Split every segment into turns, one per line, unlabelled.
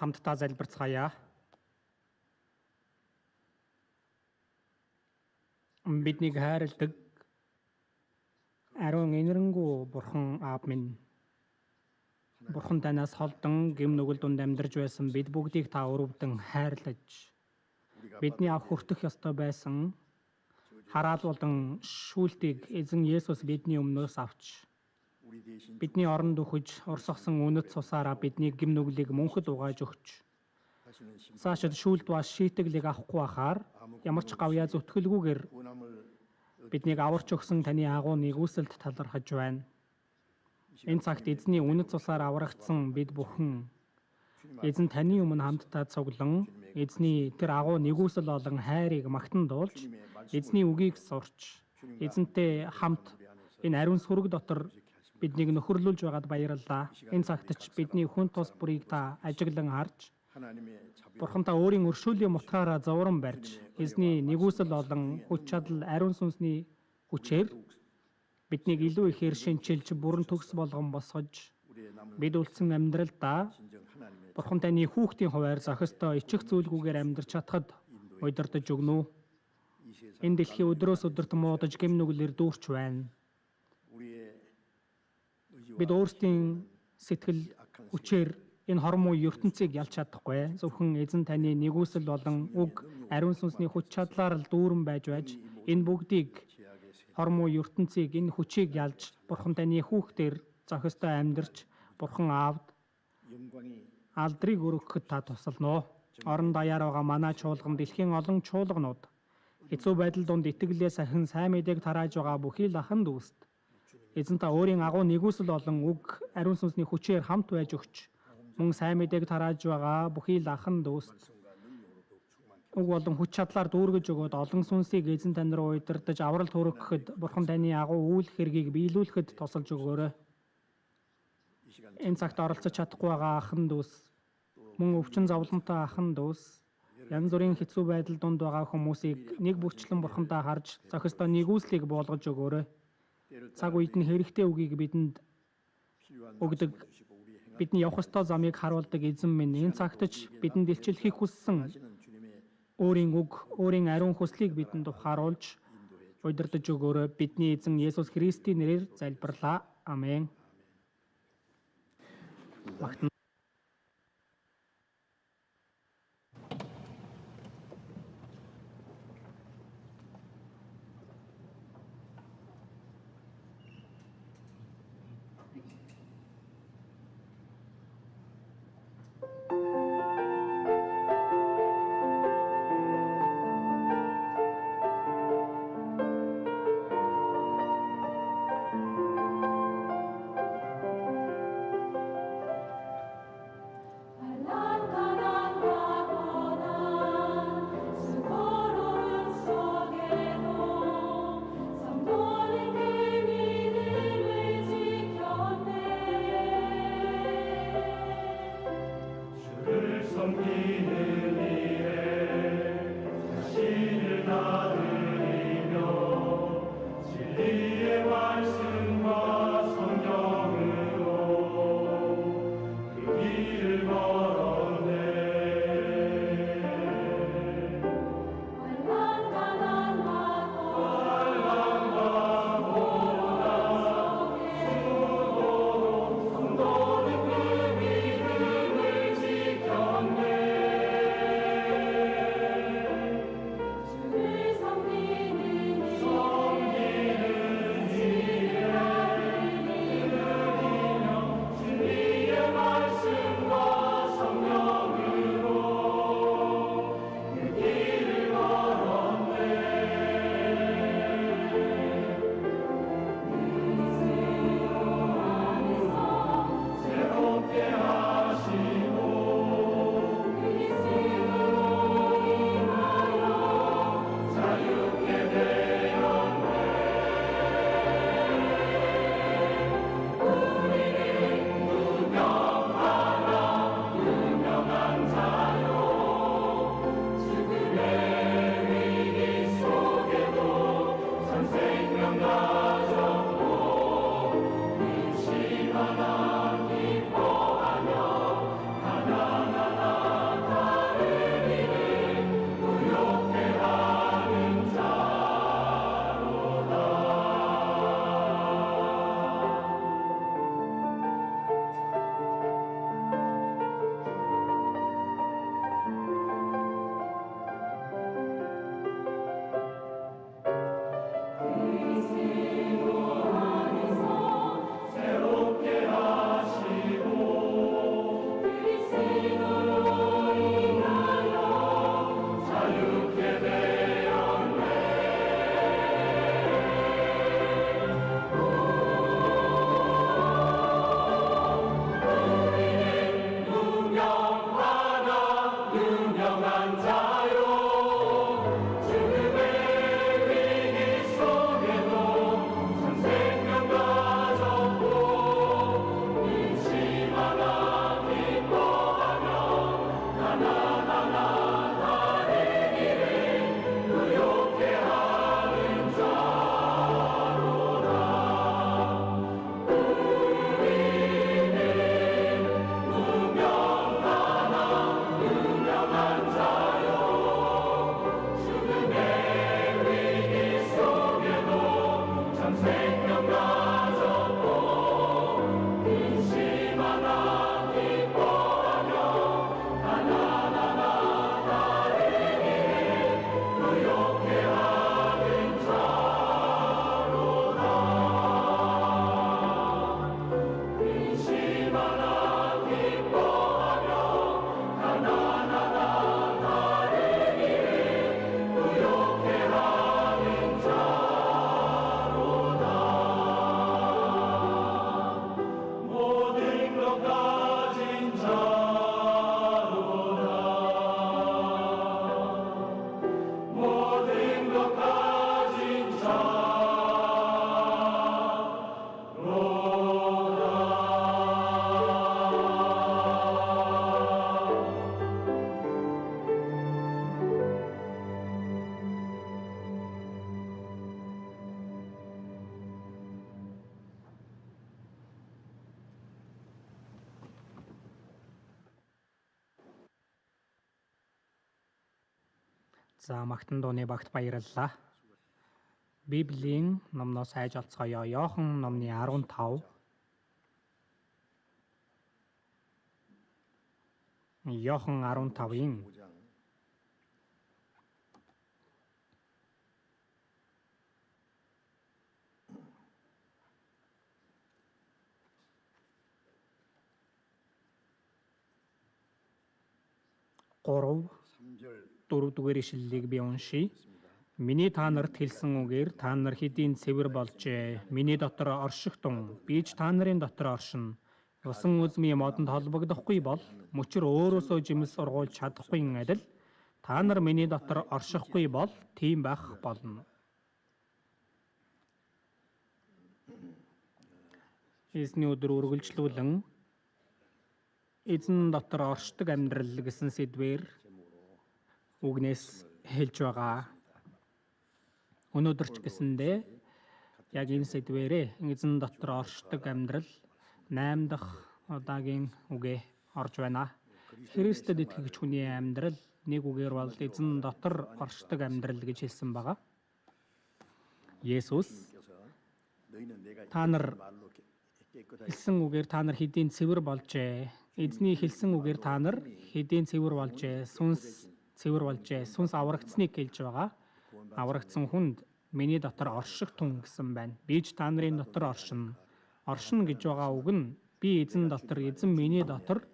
хамтдаа залбирцгаая. Биднийг хайрладаг ариун энэрэнгүү Бурхан Аав минь. Бурхан танаас холдон гэм нүгэл дунд амьдарч байсан бид бүгдийг та өрөвдөн хайрлаж бидний авах хүртэх ёстой байсан хараал болон шүүлтийг эзэн Есүс бидний өмнөөс авч бидний оронд өгч урсгасан үнэт цусаараа бидний гэм нүглийг мөнхөд угааж өгч цаашид шүүлт ба шийтгэлийг авахгүй байхаар ямар ч гавьяа зүтгэлгүйгээр биднийг аварч өгсөн таны агуу нэгүсэлд талархаж байна. Энэ цагт эзний үнэт цусаар аврагдсан бид бүхэн эзэн таны өмнө хамтдаа цуглан эзний тэр агуу нэгүсэл болон хайрыг магтан дуулж эзний үгийг сурч эзэнтэй хамт энэ ариун сүрэг дотор биднийг нөхөрлүүлж байгаад баярлалаа. Энэ цагт ч бидний хүн тус бүрийг та ажиглан харж Бурхан та өөрийн өршөөлийн мутгаараа зоврон барьж эзний нэгүсэл болон хүч чадал ариун сүнсний хүчээр биднийг илүү ихээр шинчилж бүрэн төгс болгон босгож бид үлдсэн амьдралдаа Бурхан таны хүүхдийн хуваар зохистой ичих зүйлгүйгээр амьдрч чадхад удирдах өгнө. Энэ дэлхий өдрөөс өдөрт муудаж гэм нүглэр дүүрч байна. Бид өөрсдийн сэтгэл хүчээр энэ хормоо ертөнцийг ялч чадахгүй. Зөвхөн эзэн таны нэгүсэл болон үг ариун сүнсний хүч чадлаар л дүүрэн байж энэ бүгдийг хормоо ертөнцийг энэ хүчийг ялж Бурхан таны хүүхдээр зохистой амьдрч Бурхан Аавд алдрыг өргөхөд та тусалнаа. Орон даяар байгаа манай чуулган дэлхийн олон чуулганууд хэцүү байдал донд итгэлээ сахин сайн мэдээг тарааж байгаа бүхий л ахын дүүст эзэн та өөрийн агуу нэгүсэл болон үг ариун сүнсний хүчээр хамт байж өгч мөн сайн мэдээг тарааж байгаа бүхий л ахын дүүст үг болон хүч чадлаар дүүргэж өгөөд олон сүнсийг эзэн тань руу удирдах авралт хүргэхэд Бурхан таны агуу үйл хэргийг биелүүлэхэд тусалж өгөөрэй. Энэ цагт оролцож чадахгүй байгаа ахын дүүс мөн өвчин зовлонтой ахын дүүс янз бүрийн хэцүү байдал донд байгаа хүмүүсийг нэг бүрчлэн Бурхандаа харж зохистой нэгүслийг буулгаж өгөөрэй. Цаг үед нь хэрэгтэй үгийг бидэнд өгдөг бидний явах ёстой замыг харуулдаг эзэн минь энэ цагт ч бидэнд илчлэхийг хүссэн өөрийн үг, өөрийн ариун хүслийг бидэнд ухааруулж удирдах өгөөрэй. Бидний эзэн Есүс Христийн нэрээр залбирлаа. Амен.
하나 기뻐하며
За магтан дууны багт баярлалаа. Библийн номноос хайж олцгоё. Иохан номны 15. Иохан 15-ийн 4-р ишлэлийг би уншийе. Миний та нарт хэлсэн үгээр та нар хэдийн цэвэр болжээ. Миний дотор оршихтун, би ч та нарын дотор оршино. Усан үзмийн модонд холбогдохгүй бол мөчөр өөрөөсөө жимс ургуулж чадахгүй адил та нар миний дотор оршихгүй бол тийм байх болно. Эзний өдөр үргэлжлүүлэн эзэн дотор оршдог амьдрал гэсэн сэдвээр үгнээс хэлж байгаа. Өнөөдөр ч гэсэндээ яг энэ сэдвээрээ эзэн дотор оршдог амьдрал 8 дахь удаагийн үгээ орж байна. Христэд итгэгч хүний амьдрал нэг үгээр бол эзэн дотор оршдог амьдрал гэж хэлсэн байгаа. Есүс та нар хэлсэн үгээр та нар хэдийн цэвэр болжээ. Эзний хэлсэн үгээр та нар хэдийн цэвэр болжээ. Сүнс цэвэр болжээ. Сүнс аврагдсныг хэлж байгаа. Аврагдсан хүнд миний дотор орших тун гэсэн байна. Би ч та нарын дотор оршино. Оршино гэж байгаа үг нь би эзэн дотор, эзэн миний дотор,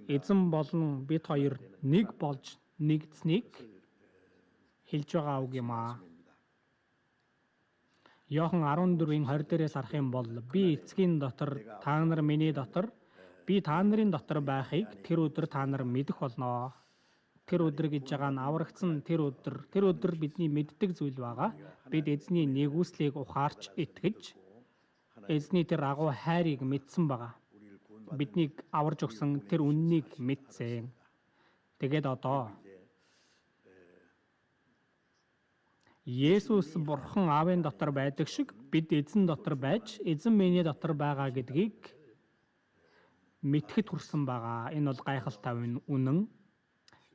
эзэн болон бид хоёр нэг болж нэгдсэнийг хэлж байгаа үг юм аа. Иохан 14-ийн 20 дээрээс харах юм бол би эцгийн дотор, та нар миний дотор, би та нарын дотор байхыг тэр өдөр та нар мэдэх болно. Тэр өдөр гэж байгаа нь аврагдсан тэр өдөр бидний мэддэг зүйл байгаа. Бид эзний нэгүслийг ухаарч итгэж эзний тэр агуу хайрыг мэдсэн байгаа. Биднийг аварж өгсөн тэр үннийг мэдсэн. Тэгээд одоо Есүс Бурхан Аавын дотор байдаг шиг бид эзэн дотор байж эзэн миний дотор байгаа гэдгийг мэдхэд хүрсэн байгаа. Энэ бол гайхалтай үнэн.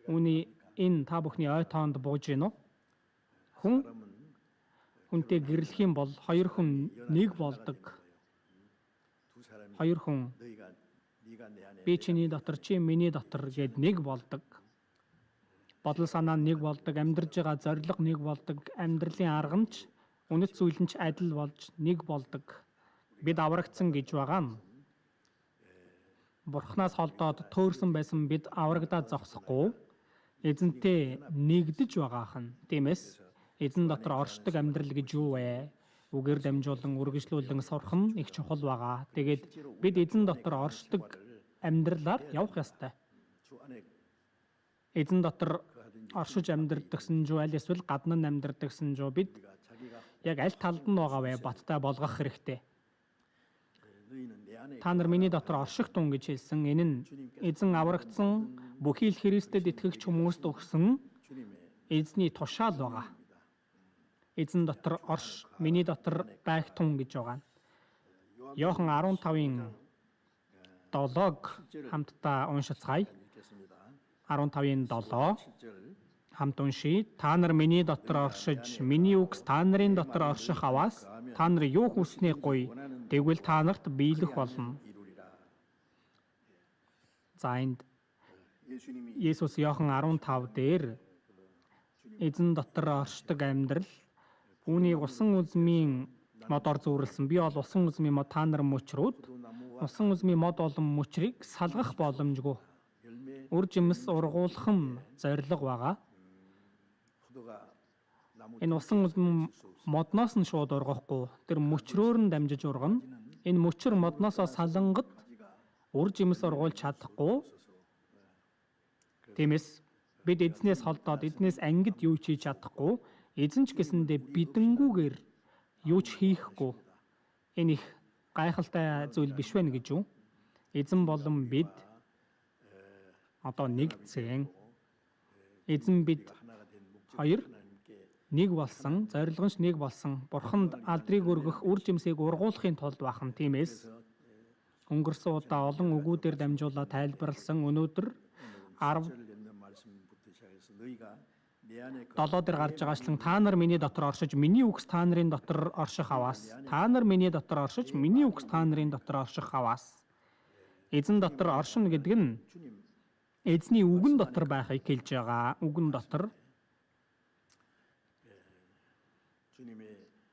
Энэ та бүхний ой тоонд бууж гинөө. Хүнтэй гэрлэх юм бол хоёр хүн нэг болдог. Хоёр хүн би чиний дотор, чи миний дотор гэд нэг болдог. Бодол санаа нэг болдог, амьдарж байгаа зориг нэг болдог, амьдралын арга нь ч үнэт зүйл нь ч адил болж нэг болдог. Бид аврагдсан гэж байгаа нь Бурханаас холдоод төөрсөн байсан бид аврагдаад зогсохгүй эзэнтэй нэгдэж байгаах нь. Тиймээс эзэн дотор оршдог амьдрал гэж юу вэ? Үгээр дамжуулан үргэлжлүүлэн сурах нь их чухал байгаа. Тэгээд бид эзэн дотор оршдог амьдралаар явах ёстой. Эзэн дотор оршиж амьдрдагсан жоо аль эсвэл гадна нь амьдрдагсан жоо бид яг аль талд нь байгаа вэ? Баттай болгох хэрэгтэй. Та нар миний дотор орших тун гэж хэлсэн. Энэ нь эзэн аврагдсан бүхий л Христэд итгэгч хүмүүст өгсөн эзний тушаал байгаа. Эзэн дотор миний дотор байх тун гэж байгаа. Иохан 15-ийн 7-г хамтдаа уншицгаая. 15-ийн 7 хамт уншийе. Та нар миний дотор оршиж, миний үгс та нарын дотор орших аваас та нар юу хүснээ гуй, тэгвэл та нарт биелэх болно. За энд Есүс Иохан 15 дээр эзэн дотор оршдог амьдрал үүнийг усан үзмийн модоор зүйрлсэн. Би бол усан үзмийн мод та нар мөчрүүд усан үзмийн мод болон мөчрийг салгах боломжгүй. Үр жимс ургуулах нь зориг байгаа. Энэ усан үзмийн модноос нь шууд ургахгүй. Тэр мөчрөөр нь дамжиж ургана. Энэ мөчр модноосоо салангад үр жимс ургуулж чадахгүй. Тиймээс бид эзнээс холдоод эзнээс ангид юу ч хийж чадахгүй. Эзэн ч гэсэндээ бидэнгүүгээр юу ч хийхгүй. Энэ их гайхалтай зүйл биш вэ гэж юу? Эзэн болон бид одоо нэгдсэн. Эзэн бид хоёр нэг болсон, зорилго нь нэг болсон. Бурханд алдрыг өргөх, үр жимсийг ургуулахын тулд бахан. Тиймээс өнгөрсөн удаа олон үгүүдээр дамжуулаад тайлбарлсан. Өнөөдөр 10 7 дээр гарч байгаачлан та нар миний дотор оршиж миний үгс та нарын дотор орших аваас. Та нар миний дотор оршиж миний үгс та нарын дотор орших аваас. Эзэн дотор оршино гэдэг нь эзний үгэн дотор байхыг хэлж байгаа. Үгэн дотор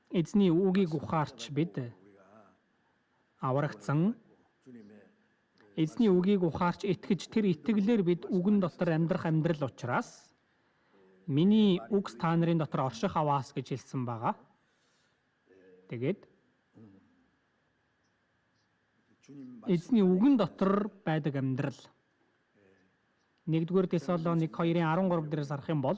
эзний үгийг ухаарч бид аврагдсан. Эзний үгийг ухаарч итгэж тэр итгэлээр бид үгэн дотор амьдрах амьдрал учраас миний үгс та нарын дотор орших аваас гэж хэлсэн байгаа. Тэгээд эзний үгэн дотор байдаг амьдрал. 1-р Тесалоник 2:13 дээрээс харах юм бол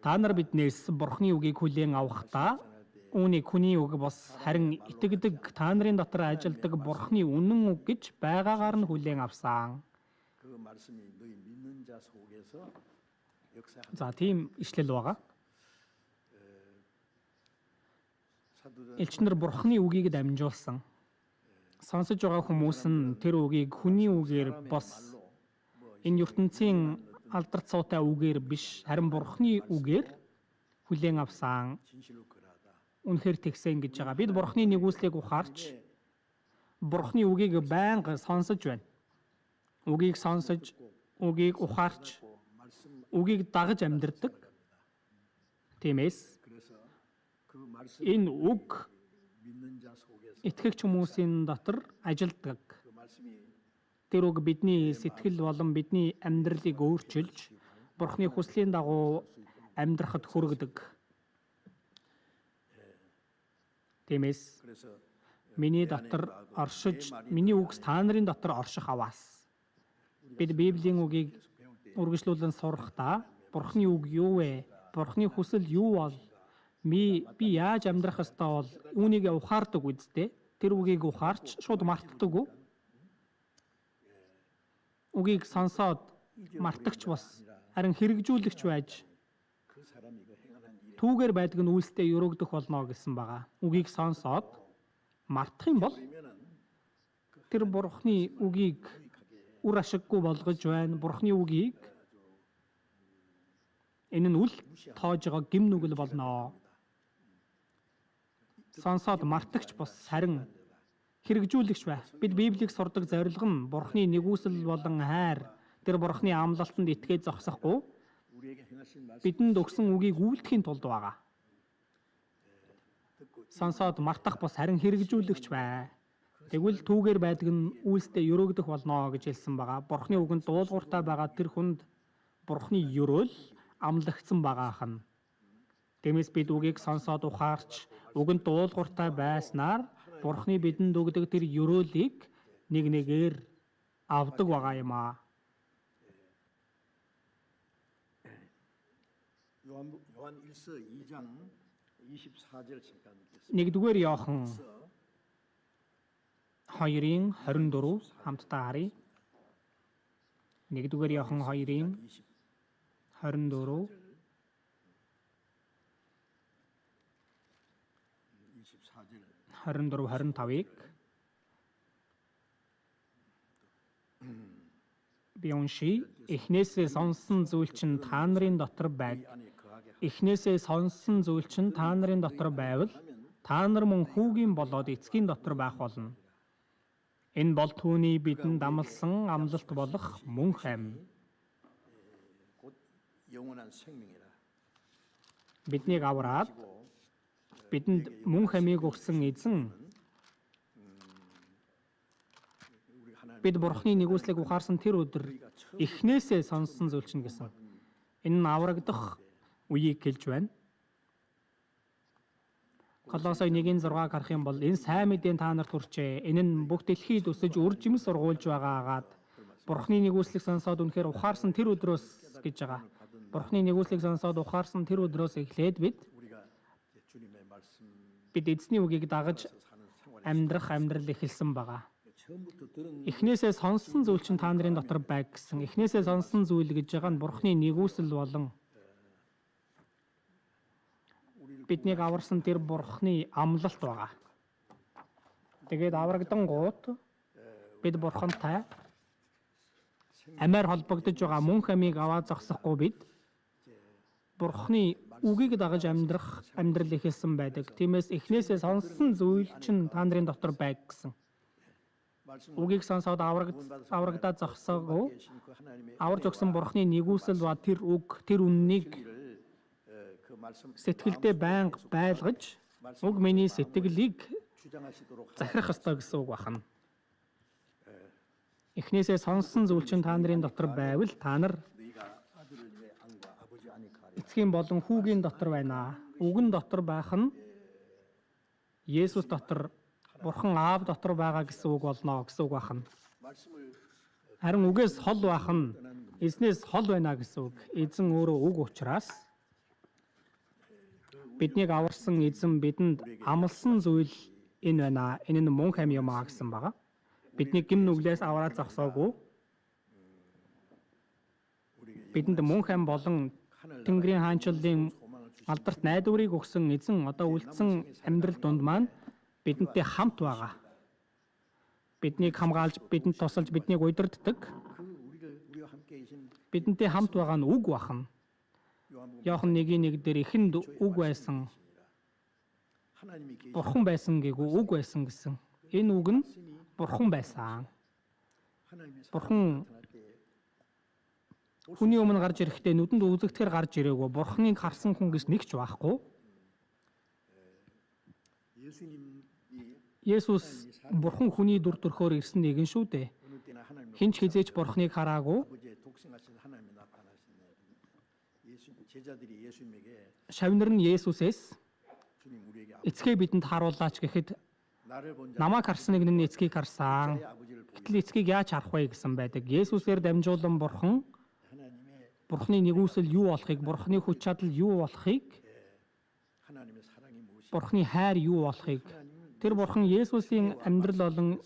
та нар биднээс Бурхны үгийг хүлээн авахдаа үүнийг хүний үг бос харин итгэдэг та нарын дотор ажилдаг Бурхны үнэн үг гэж байгаагаар нь хүлээн авсан. За тийм ишлэл байгаа. Элчнэр Бурхны үгийг дамжуулсан. Сонсож байгаа хүмүүс нь тэр үгийг хүний үгээр бос энэ ертөнцийн алдарт суутай үгээр биш харин Бурхны үгээр хүлээн авсан. Үнэхээр тэгсэн гэж байгаа. Бид Бурхны нэгүслийг ухаарч Бурхны үгийг байнга сонсож байна. Үгийг сонсож, үгийг ухаарч, үгийг дагаж амьдардаг. Тиймээс энэ үг итгэгч хүмүүсийн дотор ажилдаг. Тэр үг бидний сэтгэл болон бидний амьдралыг өөрчилж, Бурхны хүслийн дагуу амьдрахад хүргэдэг. Тиймээс миний дотор оршиж, миний үгс та нарын дотор орших аваас. Бид Библийн үгийг үргэлжлүүлэн сурахдаа Бурхны үг юу вэ? Бурхны хүсэл юу бол? Би яаж амьдрах ёстой бол үүнийг ухаардаг үсттэй. Тэр үгийг ухаарч шууд мартдаг уу? Үгийг сонсоод мартагч бас харин хэрэгжүүлэгч байж түүгээр байдаг нь үйлстэй өрөөгдөх болно гэсэн байгаа. Үгийг сонсоод мартах юм бол тэр Бурхны үгийг үр ашиггүй болгож байна. Бурхны үгийг энэ нь үл тоож байгаа гим нүгэл болно. Сонсоод мартагч бас харин хэрэгжүүлэгч бай. Бид Библийг сурдаг зорилго нь Бурхны нэгүсэл болон хайр, тэр Бурхны амлалтанд итгэж зогсохгүй бидэнд өгсөн үгийг үйлдэхийн тулд байгаа. Сонсоод мартах бас харин хэрэгжүүлэгч бай. Тэгвэл түүгээр байдаг нь үйлстэй өрөөгдөх болно гэж хэлсэн байгаа. Бурхны үгэнд дуулууртай байгаа тэр хүнд Бурхны өрөөл амлагдсан байгаа хан. Тиймээс бид үгийг сонсоод ухаарч үгэнд дуулууртай байснаар Бурхны бидэнд өгдөг тэр өрөөлийг нэг нэгээр авдаг байгаа юм аа. Нэгдүгээр Иохан 2:24 хамтдаа харъя. Нэгдүгээр Иохан 2:24 24-25-ыг би уншия. Эхнээсээ сонсон зүйл чинь та нарын дотор байг. Эхнээсээ сонсон зүйл чинь та нарын дотор байвал та нар мөн хүүгийн болоод эцгийн дотор байх болно. Энэ бол түүний бидэнд амласан амлалт болох мөнх ам. Биднийг авраад бидэнд мөнх амийг өгсөн эзэн бид Бурхны нэгүслийг ухаарсан тэр өдөр эхнээсээ сонссон зүйл чинь гэсэн. Энэ нь аврагдах үеийг хэлж байна. Колосой 1:6-г харах юм бол энэ сайн мэдээ та нарт хүрчээ. Энэ нь бүх дэлхийд өсөж үржим сургуулж байгаагаад Бурхны нэгүслийг сонсоод үнэхээр ухаарсан тэр өдрөөс гэж байгаа. Бурхны нэгүслийг сонсоод ухаарсан тэр өдрөөс эхлээд бид эзний үгийг дагаж амьдрах амьдрал эхэлсэн байгаа. Эхнээсээ сонссон зүйл чинь та нарын дотор байг гэсэн. Эхнээсээ сонссон зүйл гэж байгаа нь Бурхны нэгүсэл болон биднийг аварсан тэр Бурхны амлалт байгаа. Тэгээд аврагдан гут бид Бурхантай амиар холбогдож байгаа мөнх амийг аваад зогсохгүй бид Бурхны үгийг дагаж амьдрах амьдрал ихэлсэн байдаг. Тиймээс эхнээсээ сонссон зүйл чинь та нарын дотор байг гэсэн. Үгийг сонсоод аврагдаад зогсоогүй аварж өгсөн Бурхны нэгүсэл ба тэр үг, тэр үннийг сэтгэлдээ байнга байлгаж уг миний сэтгэлийг захирах ёстой гэсэн үг байна. Эхнээсээ сонссон зүйл чинь та нарын дотор байвал та нар эцгийн болон хүүгийн дотор байна. Үгэн дотор байх нь Есүс дотор, Бурхан Аав дотор байгаа гэсэн үг болно гэсэн үг байна. Харин үгээс хол байх нь эзнээс хол байна гэсэн үг. Эзэн өөрөө үг учраас биднийг аварсан эзэн бидэнд амласан зүйл энэ байна. Энэ нь мөн хэм юм аа гэсэн байгаа. Бидний гим нүглээс аваад зогсоогүй. Бидэнд мөн хэм болон Тэнгэрийн хаанчлалын алдарт найдварыг өгсөн эзэн одоо үлдсэн амьдрал дунд маань бидэнтэй хамт байгаа. Биднийг хамгаалж, бидэнд тусалж, биднийг удирддаг. Бидэнтэй хамт байгаа нь үг бахан. Иохан 1:1 дээр эхэнд үг байсан. Бурхан байсан гээгүү үг байсан гэсэн. Энэ үг нь Бурхан байсан. Бурхан хүний өмнө гарч ирэхдээ нүдэнд үзэгдэхээр гарч ирээгүй. Бурханыг харсан хүн гэж нэг ч байхгүй. Есүс Бурхан хүний дүр төрхөөр ирсэн нэгэн шүү дээ. Хинч хизээч Бурханыг хараагүй. Шавнар нь Есүсээс эцгээ бидэнд харуулаач гэхэд намайг харсан нэг нь эцгийг харсан. Гэтэл эцгийг яаж харах вэ гэсэн байдаг. Есүсээр дамжуулан Бурхны нэгүсэл юу болохыг, Бурхны хүч чадал юу болохыг, Бурхны хайр юу болохыг тэр Бурхан Есүсийн амьдрал болон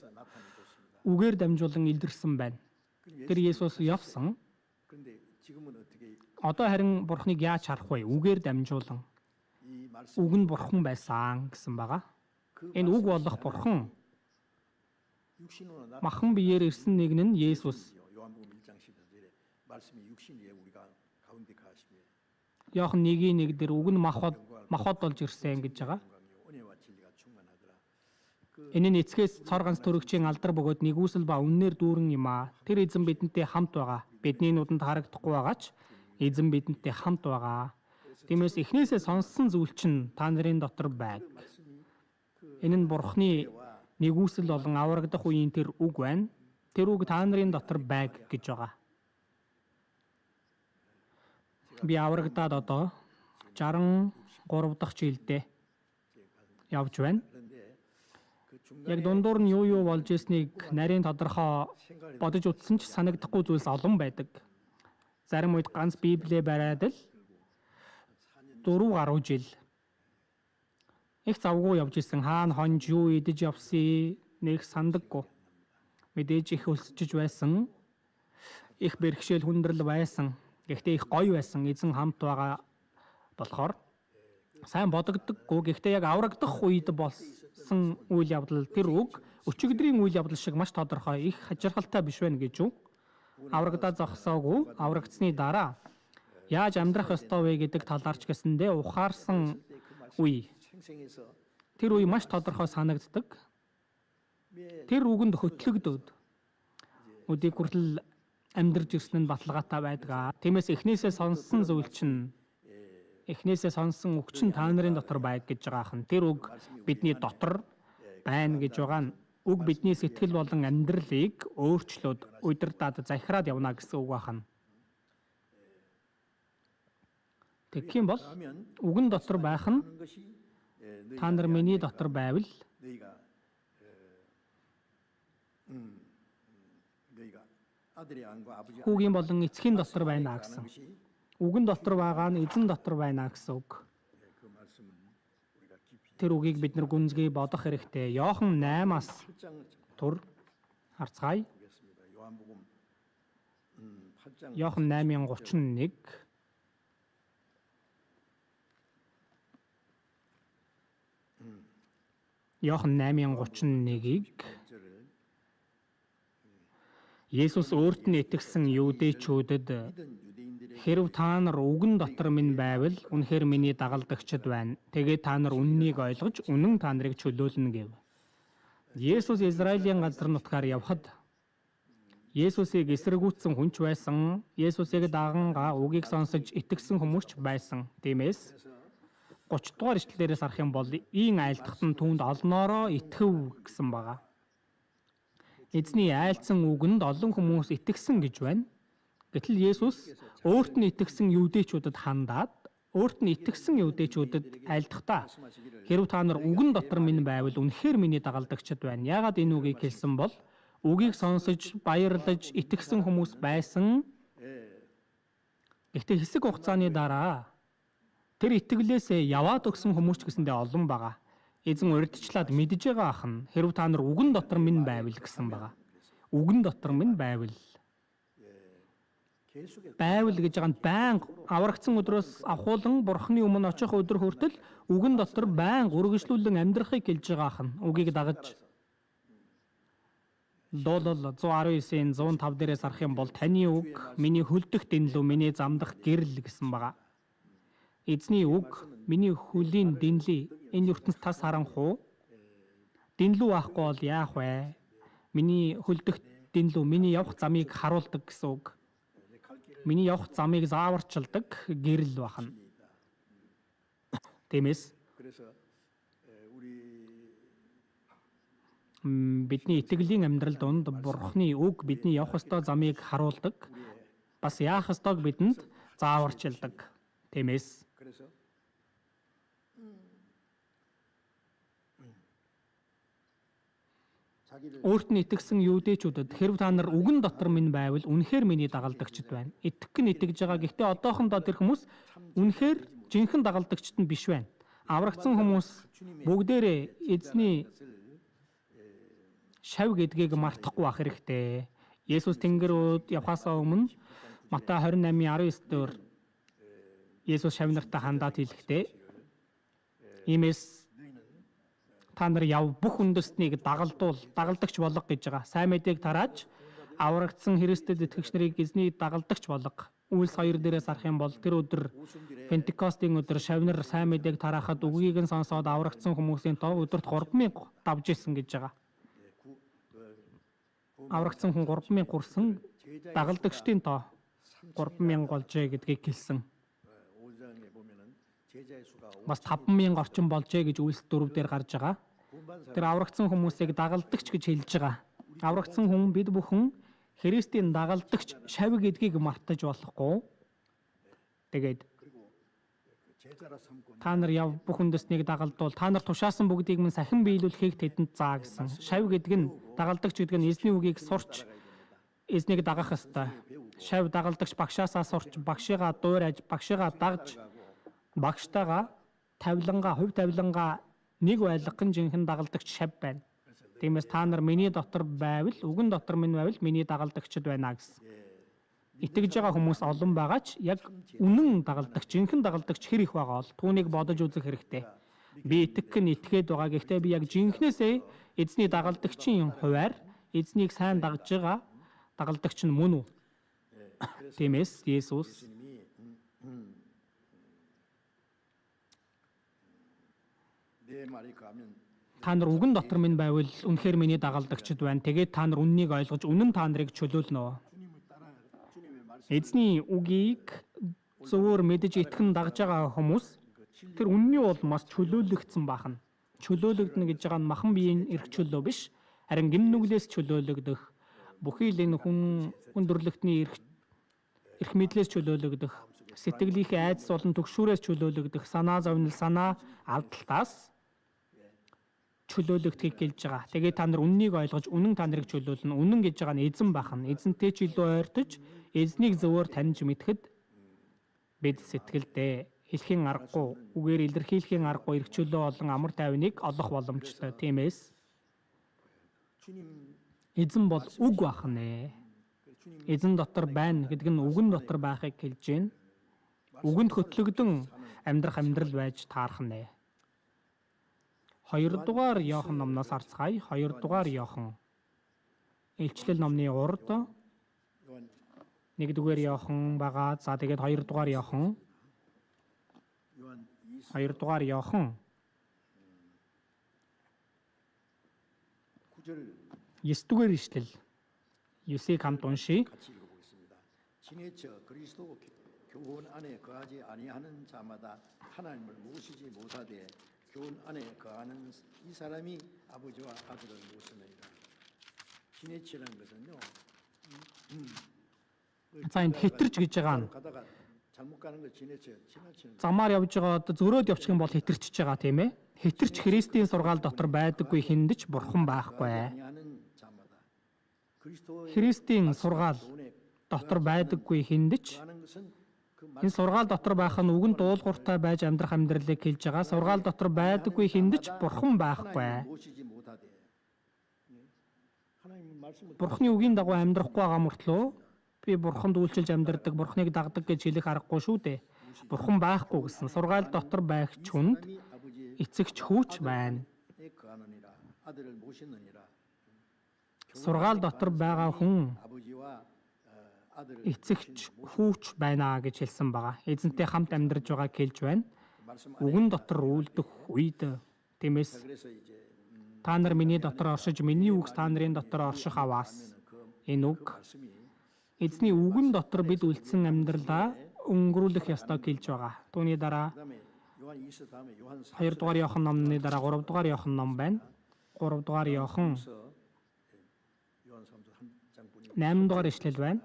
үгээр дамжуулан илэрсэн байна. Тэр Есүс явсан. Одоо харин Бурхныг яаж харах вэ? Үгээр дамжуулан. Үг нь Бурхан байсан гэсэн байгаа. Энэ үг болох Бурхан махан биеэр ирсэн нэгэн нь Есүс. Иохан 1:1 дээр үг нь махбод болж ирсэн гэж байгаа. Энэ нь эцгээс цор ганц төрөгчийн алдар бөгөөд нэгүсэл ба үннээр дүүрэн юм аа. Тэр эзэн бидэнтэй хамт байгаа. Бидний нүдэнд харагдахгүй байгаач эзэн бидэнтэй хамт байгаа. Тиймээс эхнээсээ сонссон зүйл чинь та нарын дотор байг. Энэ нь Бурхны нэгүсэл болон аврагдах үеийн тэр үг байна. Тэр үг та нарын дотор байг гэж байгаа. Би аврагдаад одоо 63 дахь жилдээ явж байна. Яг дундуур нь юу болж ирснийг нарийн тодорхой бодож утсан ч санагдахгүй зүйлс олон байдаг. Зарим үед ганц Библиэ бариад л 4 гаруй жил их завгүй явж исэн. Хаана хонж юу идэж явсан нэг сандаггүй. Мэдээж их өлсөж байсан. Их бэрхшээл хүндрэл байсан. Гэхдээ их гоё байсан. Эзэн хамт байгаа болохоор сайн бодогддоггүй. Гэхдээ яг аврагдах үед болсон үйл явдал тэр үг өчигдрийн үйл явдал шиг маш тодорхой, их хачирхалтай биш байна гэж үү? Аврагдаа зогсоогүй, аврагдсны дараа яаж амьдрах ёстой вэ гэдэг талаарч гэсэндээ ухаарсан үе. Тэр үе маш тодорхой санагддаг. Тэр үгэнд хөтлөгдөд өдийг хүртэл амьдарч ирсэн нь баталгаатай байдаг. Тиймээс эхнээсээ сонссон зүйл чинь эхнээсээ сонссон үг чинь та нарын дотор байг гэж байгаа хан. Тэр үг бидний дотор байна гэж байгаа нь үг бидний сэтгэл болон амьдралыг өөрчлөөд удирдаад захираад явна гэсэн үг байна. Тэгэх юм бол үгэн дотор байх нь та нар миний дотор байвал хүүгийн болон эцгийн дотор байна гэсэн. Үгэн дотор байгаа нь эзэн дотор байна гэсэн үг. Тэр үгийг бид нар гүнзгий бодох хэрэгтэй. Иохан 8-аас тур харцгаая. Иохан 8:31. Иохан 8:31-ийг Есүс өөрт нь итгэсэн юудэчүүдэд Хэрв та нар үгэн дотор минь байвал үнэхээр миний дагалдагчид байна. Тэгээд та нар үннийг ойлгож үнэн та нарыг чөлөөлнө гэв. Есүс Израилийн газар нутгаар явхад Есүсийг эсэргүүцсэн хүн ч байсан, Есүсийг дагангаа үгийг сонсож итгэсэн хүмүүс ч байсан. Тиймээс 30 дугаар ишлэлээрээс харах юм бол ийм айлтгахт нь түүнд олноороо итгэв гэсэн байгаа. Эзний айлцсан үгэнд олон хүмүүс итгэсэн гэж байна. Гэтэл Есүс өөрт нь итгэсэн юудэчүүдэд хандаад өөрт нь итгэсэн юудэчүүдэд айлтгахдаа хэрв та нар үгэн дотор минь байвал үнэхээр миний дагалдагчид байна. Яагаад энэ үгийг хэлсэн бол үгийг сонсож баярлаж итгэсэн хүмүүс байсан. Гэхдээ хэсэг хугацааны дараа тэр итгэлээсээ яваад өгсөн хүмүүс ч гэсэндээ олон байгаа. Эзэн урьдчилаад мэдж байгаа ахна хэрв та нар үгэн дотор минь байвал гэсэн байгаа. Үгэн дотор минь байвал гэж байгаа нь байнга аврагдсан өдрөөс ахуулан бурхны өмнө очих өдөр хүртэл үгэн дотор байнга үргэлжлүүлэн амьдрахыг хэлж байгаа ахна. Үгийг дагаж Дуурал 119-ийн 105 дээрээс харах юм бол таны үг миний хөлдөх дэнлүү, миний замдах гэрэл гэсэн байгаа. Эзний үг миний хөлийн дэнлий. Энэ ертөнц тас харанхуу. Дэнлүү авахгүй бол яах вэ? Миний хөлдөх дэнлүү, миний явах замыг харуулдаг гэсэн үг. Миний явах замыг зааварчилдаг гэрэл бахна. Тиймээс бидний итгэлийн амьдрал донд бурхны үг бидний явах ёстой замыг харуулдаг. Бас яах ёстойг бидэнд зааварчилдаг. Тиймээс өөрт нь итгэсэн юудэчүүдэд хэрв та нар үгэн дотор минь байвал үнэхээр миний дагалдагчд байна. Итгэх нь итгэж байгаа. Гэхдээ одоохондоо тэр хүмүүс үнэхээр жинхэнэ дагалдагчд нь биш байна. Аврагдсан хүмүүс бүгдээрээ эзний шав гэдгийг мартахгүй ах хэрэгтэй. Есүс тэнгэрүүд явхаасаа өмнө Матай 28:19 дээр Есүс шав нартай хандаад хэлэхдээ иймээс та нар яв бүх үндэстнийг дагалдагч болго гэж байгаа. Сайн мэдээг тарааж аврагдсан Христэд итгэгч нарыг эзний дагалдагч болго. Үйлс 2 дээрээс харах юм бол тэр өдөр Пентекостийн өдөр шавнар сайн мэдээг тараахад үгийг нь сонсоод аврагдсан хүмүүсийн тоо өдөрт 3000 давж исэн гэж байгаа. Аврагдсан хүн 3000 хүрсэн, дагалдагчдын тоо 3000 болжээ гэдгийг хэлсэн. Бас 5000 орчим болжээ гэж Үйлс 4 дээр гарч байгаа. Тэр аврагдсан хүмүүсийг дагалдагч гэж хэлж байгаа. Аврагдсан хүн бид бүхэн Христийн дагалдагч шав гэдгийг мартаж болохгүй. Тэгээд та нар яв бүх үндэснийг дагалдуул. Та нар тушаасан бүгдийг минь сахин биелүүлэхийг тэдэнд заа гэсэн. Шав гэдэг нь дагалдагч гэдэг нь эзний үгийг сурч эзнийг дагах ёстой. Шав дагалдагч багшаасаа сурч, багшигаа дуурайж, багшигаа дагж, багштайгаа хувь тавилангаа нэг байлгах нь жинхэнэ дагалдагч шав байна. Тиймээс та нар миний дотор байвал, үгэн дотор минь байвал миний дагалдагчд байна гэсэн. Итгэж байгаа хүмүүс олон байгаа ч яг үнэн дагалдагч, жинхэнэ дагалдагч хэр их байгаа бол түүнийг бодож үзэх хэрэгтэй. Би итгэх нь итгээд байгаа. Гэхдээ би яг жинхнээсээ эзний дагалдагчийн хуваар эзнийг сайн дагж байгаа дагалдагч нь мөн үү? Тиймээс Есүс та нар үгэн дотор минь байвал үнэхээр миний дагалдагчд байна. Тэгээд та нар үннийг ойлгож үнэн та нарыг чөлөөлнө. Эзний үгийг зөвөр мэдэж итгэн дагж байгаа хүмүүс тэр үнний улмаас чөлөөлөгдсөн баахна. Чөлөөлөгдөнө гэж байгаа нь махан биеийн эрх чөлөө биш, харин гин нүглээс чөлөөлөгдөх, бүхий л энэ хүндрэлтний эрх мэдлээс чөлөөлөгдөх, сэтгэлийнхээ айдас болон түгшүүрээс чөлөөлөгдөх, санаа зовнил, санаа алдалтаас чөлөөлөгдөхийг хэлж байгаа. Тэгээд та нар үннийг ойлгож үнэн та нарыг чөлөөлнө. Үнэн гэж байгаа нь эзэн бахан. Эзэнтэй ч илүү ойртож, эзнийг зөвөр таньж мэдхэд бид сэтгэлдээ хэлхийн аргагүй, үгээр илэрхийлэхийн аргагүй эрх чөлөө болон амар тайвныг олох боломжтой. Тиймээс эзэн бол үг бахнэ. Эзэн дотор байна гэдэг нь үгэн дотор байхыг хэлж байна. Үгэнд хөтлөгдөн амьдрах амьдрал байж таарах нэ. 2 дугаар Иохан номноос харцгаая. 2 дугаар Иохан. Илчлэл номны 3-д Нэгдүгээр Иохан байгаа. За тэгээд хоёрдугаар Иохан.
요한 2서
Хоёрдугаар Иохан
9절
9-р ишлэл. 9-ийг хамт уншийе.
같이 읽어보겠습니다. 지내쳐 그리스도 교훈 안에 거하지 아니하는 자마다 하나님을 모시지 못하되 교훈 안에 거하는 이 사람이 아버지와 아들을 모시느니라. 지내치라는 것은요.
За энд хэтэрч гэж байгаа нь
가다가 잘못 가는 걸 지내쳐 지나치는
замаар явж байгаад зөрөөд явчих юм бол хэтэрчж байгаа тийм ээ. Хэтэрч Христийн сургаал дотор байдаггүй хүндэж бурхан байхгүй.
아니하는 자마다 그리스도의
Христийн сургаал
교훈에
дотор байдаггүй хүндэж
거하는 것은 그
энэ сургаал дотор байх нь үгэн дуулууртай байж амьдрах амьдралыг хэлж байгаа. Сургаал дотор байдаггүй хүндэж бурхан
하나님을
байхгүй.
모시지 못하되 하나님 말씀을
Бурханы үгийн дагуу амьдрахгүй байгаа мөртлөө би бурханд үйлчилж амьдрдаг, бурханыг дагдаг гэж хэлэх аргагүй шүү дээ. Бурхан байхгүй гэсэн сургаал дотор байх хүнд
하나님이 아버지의
эцэгч хүүч байна.
거하느니라 아들을 모시느니라
Сургаал дотор байгаа хүн
아버지와 아들을
эцэгч хүүч байна гэж хэлсэн байгаа. Эзэнтэй хамт амьдарч байгааг хэлж байна.
말씀
Үгэн дотор үлдэх үед тиймээс
그래서 이제
та нар миний дотор оршиж, миний үгс та нарын дотор орших аваас. Энэ үг
말씀이
эзний үгэн дотор бид үлдсэн амьдралаа өнгөрүүлэх ёстой хэлж байгаа. Түүний дараа
그다음에 요한 2서 다음에 요한
2 дугаар Иохан номны дараа 3 дугаар Иохан ном байна. 3 дугаар Иохан
3서 요한 3서 한 장뿐이
8 дугаар ишлэл байна.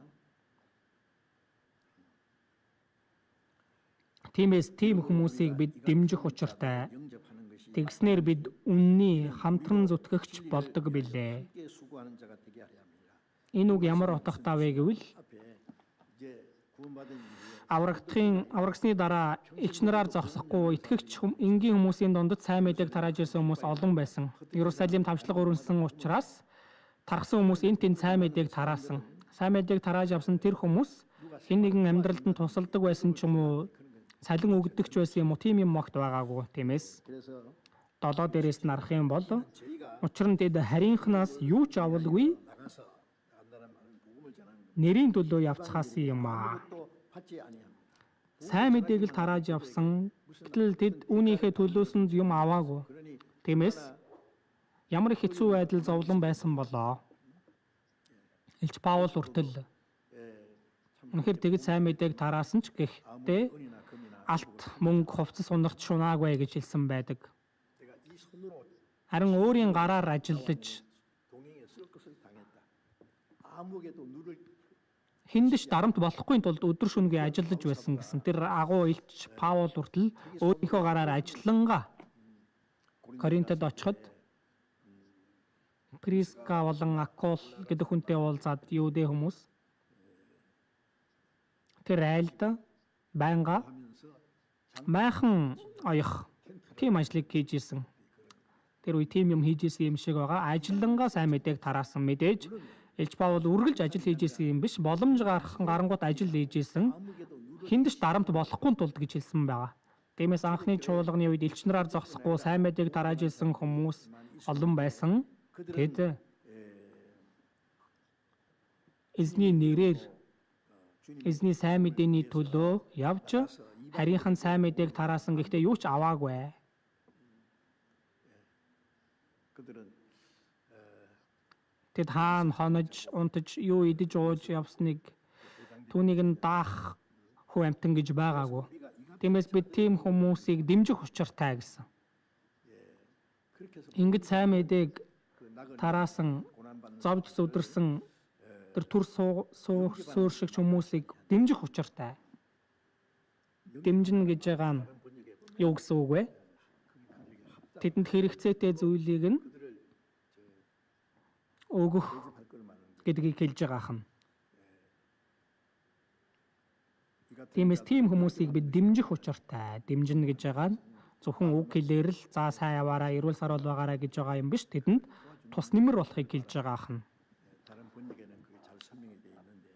Тиймээс тийм хүмүүсийг бид дэмжих учиртай.
영접하는 것이
Тэгснээр бид үнний хамтран зүтгэгч болдог билээ.
함께 수고하는 자가 되게 하려 합니다.
Энэ үг ямар утгатай вэ гэвэл
앞에 이제 구원받은 이후에
аврагсны дараа элч нараар зогсохгүй итгэгч энгийн хүмүүсийн дундад сайн мэдээг тарааж ирсэн хүмүүс олон байсан. Иерусалим тавчлага өрнсөн учраас тархсан хүмүүс энэ тэнд сайн мэдээг тараасан. Сайн мэдээг тарааж авсан тэр хүмүүс хэн нэгэн амьдралд нь тусалдаг байсан ч юм уу, цалин өгдөгч байсан юм уу, тийм юм могт байгаагүй. Тиймээс
그래서
долоо дээрээс нарах юм бол
저희가
учир нь тэд харийнхнаас юу ч авалгүй
나가서 안다는 말은 복음을 전하는 것.
нэрийн төлөө явцгаас юм аа.
또 받지 아니합니다.
Сайн мэдээг л тарааж явсан. Гэтэл тэд үүнийхээ төлөөсөнд юм аваагүй.
그러니
Тиймээс ямар их хэцүү байдал зовлон байсан болоо. Илч Паул хүртэл үнэхээр тэгж сайн мэдээг тараасан ч гэхдээ
은이나 금이나
алт мөнгө хувцас унарт шунаагүй гэж хэлсэн байдаг.
내가 이 손으로
Харин өөрийн гараар ажиллаж
동행에 쓸 것을 당했다. 아무에게도 누를
хиндэж дарамт болохгүй тулд өдөр шөнөгүй ажиллаж байсан гэсэн тэр агуу илч Паул хүртэл өөрийнхөө гараар ажиллангаа Коринтод очиход Приска болон Акул гэдэг хүнтэй уулзаад юудэ хүмүүс тэр айлда байнга майхан оёх тийм ажлыг хийж ирсэн. Тэр үе тийм юм хийж ирсэн юм шиг байгаа. Ажиллангаа сайн мэдээг тараасан мэдээж Илж Паул үргэлж ажил хийж ирсэн юм биш. Боломж гарангуут ажил хийж ирсэн. Хиндэж дарамт болохгүй тулд гэж хэлсэн байгаа. Тиймээс анхны чуулганы үед элч нараар зогсохгүй сайн мэдээг тарааж ирсэн хүмүүс олон байсан. Тэд эзний нэрээр эзний сайн мэдээний төлөө явж харийнхан сайн мэдээг тараасан гэхдээ юу ч аваагүй.
그들은
Тэд хаана хонож, унтаж, юу идэж ууж явсныг түүнийг нь даах хүү амтан гэж байгаагүй. Тиймээс бид тийм хүмүүсийг дэмжих учиртай гэсэн.
그렇게 해서
Ингэж сайн мэдээг
그 낙을
тараасан,
고난받는
зовж зүдэрсэн тэр түр суурь шиг хүмүүсийг дэмжих учиртай. Дэмжинэ гэж байгаа нь юу гэсэн үг вэ? Тэдэнд хэрэгцээтэй зүйлийг нь өгөх
할 걸 말하는 거예요.
гэдгийг хэлж байгаа хам.
이 같은
Тиймээс тийм хүмүүсийг бид дэмжих учиртай. Дэмжинэ гэж байгаа нь зөвхөн үг хэлээр л за сайн яваараа, эрүүл сарвал байгаараа гэж байгаа юм биш. Тэдэнд тус нэмэр болохыг хэлж байгаа хам.
다른 번역에는 그게 잘 설명이 되어 있는데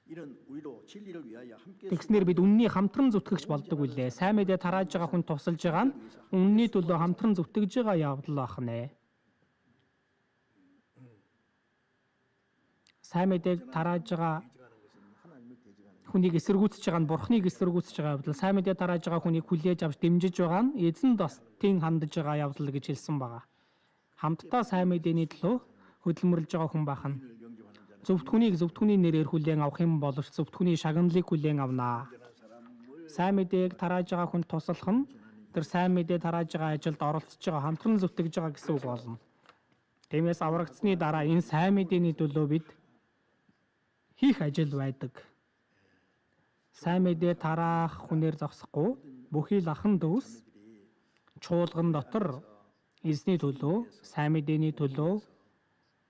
이런 우리로 진리를 위하여 함께
Тэгснээр бид үнний хамтран зүтгэгч болдог үлээ. Сайн мэдээ тарааж байгаа хүн тусалж байгаа нь үнний төлөө хамтран зүтгэж байгаа явдал бахнэ. Сайн мэдээг тарааж байгаа
수고하는 것은 하나님을
хүнийг эсэргүүцэж байгаа нь бурхныг эсэргүүцэж байгаа явдал, сайн мэдээ тарааж байгаа хүнийг хүлээж авч дэмжиж байгаа нь эзэнд бас тийм хандж байгаа явдал гэж хэлсэн байгаа. Хамтдаа сайн мэдээний төлөө хөдөлмөрлөж байгаа хүн байх нь зөвхт хүний нэрээр хүлээн авах юм боловч зөвхтхүний шагналыг хүлээн авнаа. Сайн мэдээг тарааж байгаа хүнд туслах нь тэр сайн мэдээ тарааж байгаа ажилд оролцож байгаа, хамтран зүтгэж байгаа гэсэн үг болно. Тиймээс аврагдсны дараа энэ сайн мэдээний төлөө бид хийх ажил байдаг. Сайн мэдээ тараах хүнээр зогсохгүй бүхий л ахан дүүс чуулган дотор эзний төлөө, сайн мэдээний төлөө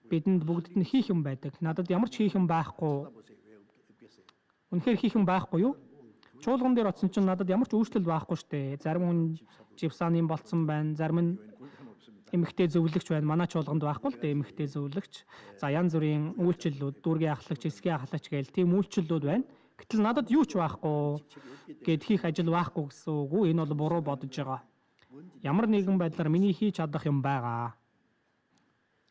бидэнд бүгдд нь хийх юм байдаг. Надад ямар ч хийх юм байхгүй. Үнэхээр хийх юм байхгүй юу? Чуулган дээр оцсон чинь надад ямар ч өөрчлөлт байхгүй штэ. Зарим хүн живсаанын болцсон байна, зарим нь эмэгтэй зөвлөгч байна. Манай чуулганд байхгүй л дээ эмэгтэй зөвлөгч. За янз бүрийн үйлчлэлүүд, дүүргийн ахлагч, эсгийн ахлагч гээл тийм үйлчлэлүүд байна. Гэтэл надад юу ч байхгүй гэд хийх ажил байхгүй гэсэн үг үү? Энэ бол буруу бодож байгаа. Ямар нэгэн байдлаар миний хийж чадах юм байгаа.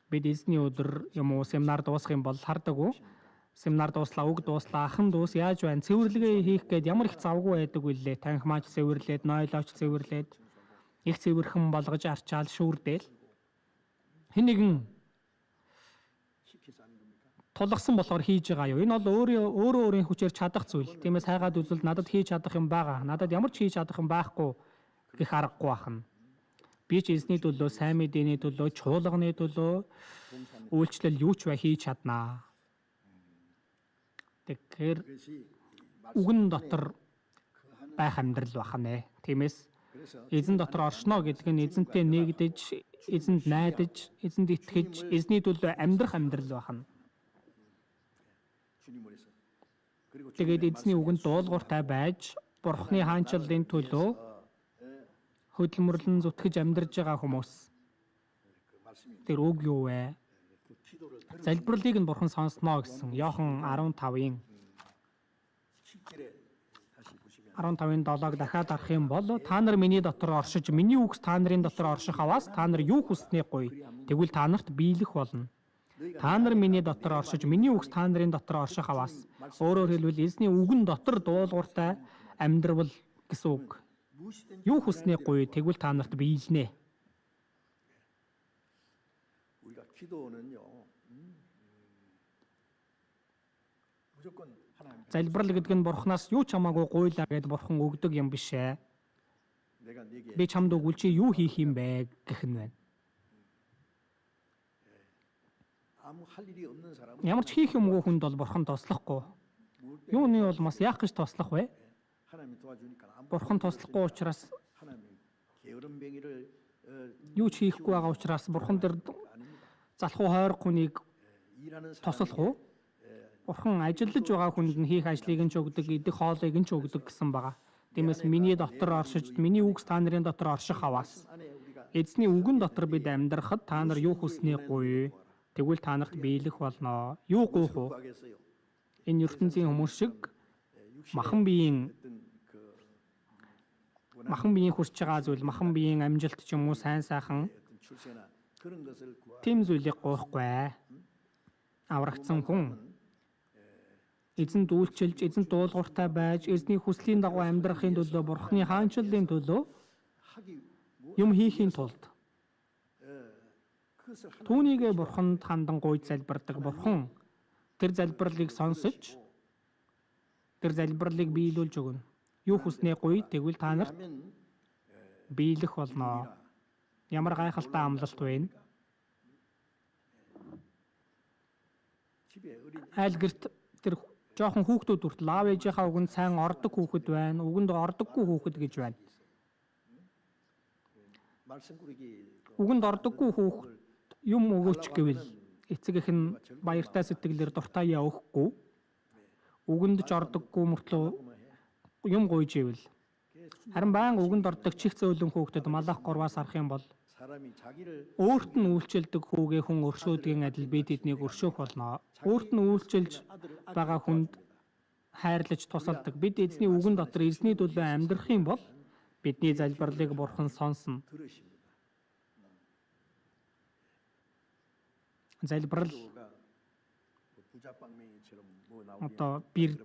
Бид эзний өдөр юм уу семинар дуусах юм бол хардаг уу? Семинар дууслаа, үг дууслаа, ахан дуус яаж байна? Цэвэрлэгээ хийх гээд ямар их завгүй байдаг вүлээ. Танхимаач цэвэрлээд, нойлооч цэвэрлээд, их цэвэрхэн болгож арчаал шүүрдээл. Хэн нэгэн тулгсан болохоор хийж байгаа юу? Энэ бол өөрийн хүчээр чадах зүйл. Тиймээс хайгаад үзвэл надад хийж чадах юм байгаа. Надад ямар ч хийж чадах юм байхгүй гэх аргагүй бахна. Би ч эзний төлөө, сайн мэдээний төлөө, чуулганы төлөө үйлчлэл юу ч бай хийж чаднаа. Тэгэхээр үгэн дотор байх амьдрал бахна. Тиймээс эзэн дотор оршно гэдэг нь эзэнтэй нэгдэж, эзэнд найдаж, эзэнд итгэж, эзний төлөө амьдрах амьдрал бахна. Тэгээд эзний үгэнд дуулууртай байж, бурхны хаанчлалын төлөө хөдөлмөрлөн зүтгэж амьдарж байгаа хүмүүс. Тэр үг юу вэ? Залбирлыг нь бурхан сонсноо гэсэн. Иохан 15-ын 7-ыг дахиад харах юм бол та нар миний дотор оршиж, миний үгс та нарын дотор орших аваас та нар юу хүснээ гоё. Тэгвэл та нарт биелэх болно. Та нар миний дотор оршиж, миний үгс та нарын дотор орших аваас. Өөрөөр хэлбэл эзний үгэн дотор дуулууртай амьдрал гэсэн үг. Юу хүснээ гоё. Тэгвэл та нарт биелнэ. Залбирал гэдэг нь бурхнаас юу ч хамаагүй гуйлаа гэдээ бурхан өгдөг юм биш ээ. Би чамд өгвөл чи юу хийх юм бэ гэх нь байна. Ямар ч хийх юмгүй хүнд бол бурхан тослохгүй. Юуны улмаас яах гэж тослох вэ? Бурхан тослохгүй учраас юу ч хийхгүй байгаа учраас бурхан тэр залхуу хойрог хүнийг тослох уу? Бурхан ажиллаж байгаа хүнд нь хийх ажлыг нь ч өгдөг, идэх хоолыг нь ч өгдөг гэсэн байгаа. Тиймээс миний дотор оршиж, миний үгс та нарын дотор орших аваас. Эзний үгэн дотор бид амьдрахад та нар юу хүснээ гоё. Тэгвэл та нарт биелэх болно. Юу гуйх вэ? Энэ ертөнцийн хүмүүс шиг махан биеийн хүрч байгаа зүйл, махан биеийн амжилт ч юм уу сайн сайхан тийм зүйлийг гуйхгүй. Аврагдсан хүн эзэнд үйлчилж, эзэнд дуулууртай байж, эзний хүслийн дагуу амьдрахын төлөө, бурхны хаанчлалын төлөө юм хийхийн тулд түүнийгээ бурханд хандан гуйж залбирдаг бурхан тэр залбирлыг сонсож, тэр залбирлыг биелүүлж өгнө. Юу хүснээ гоё, тэгвэл та нарт биелэх болно. Ямар гайхалтай амлалт вэ? Айл гэрт тэр жоохон хүүхдүүд хүртэл аав ээжийнхаа үгэнд сайн ордог хүүхэд байна, үгэнд ордоггүй хүүхэд гэж байна. Үгэнд ордоггүй хүүхэд юм өгөөч гэвэл эцэг эх нь баяртай сэтгэлээр дуртай явахгүй. Үгэнд ч ордоггүй мөртлөө юм гуйж ивэл. Харин баян үгэнд ордог чих зөөлөн хүүхдэд малах гурваас арах юм бол өөрт нь үйлчилдэг хүүгээ хүн өршөөдгийн адил бид тэднийг өршөөх болно. Өөрт нь үйлчилж байгаа хүнд хайрлаж тусалдаг. Бид эзний үгэн дотор эзний төлөө амьдрах юм бол бидний залбирлыг бурхан сонсно. Залбирал одоо бэрд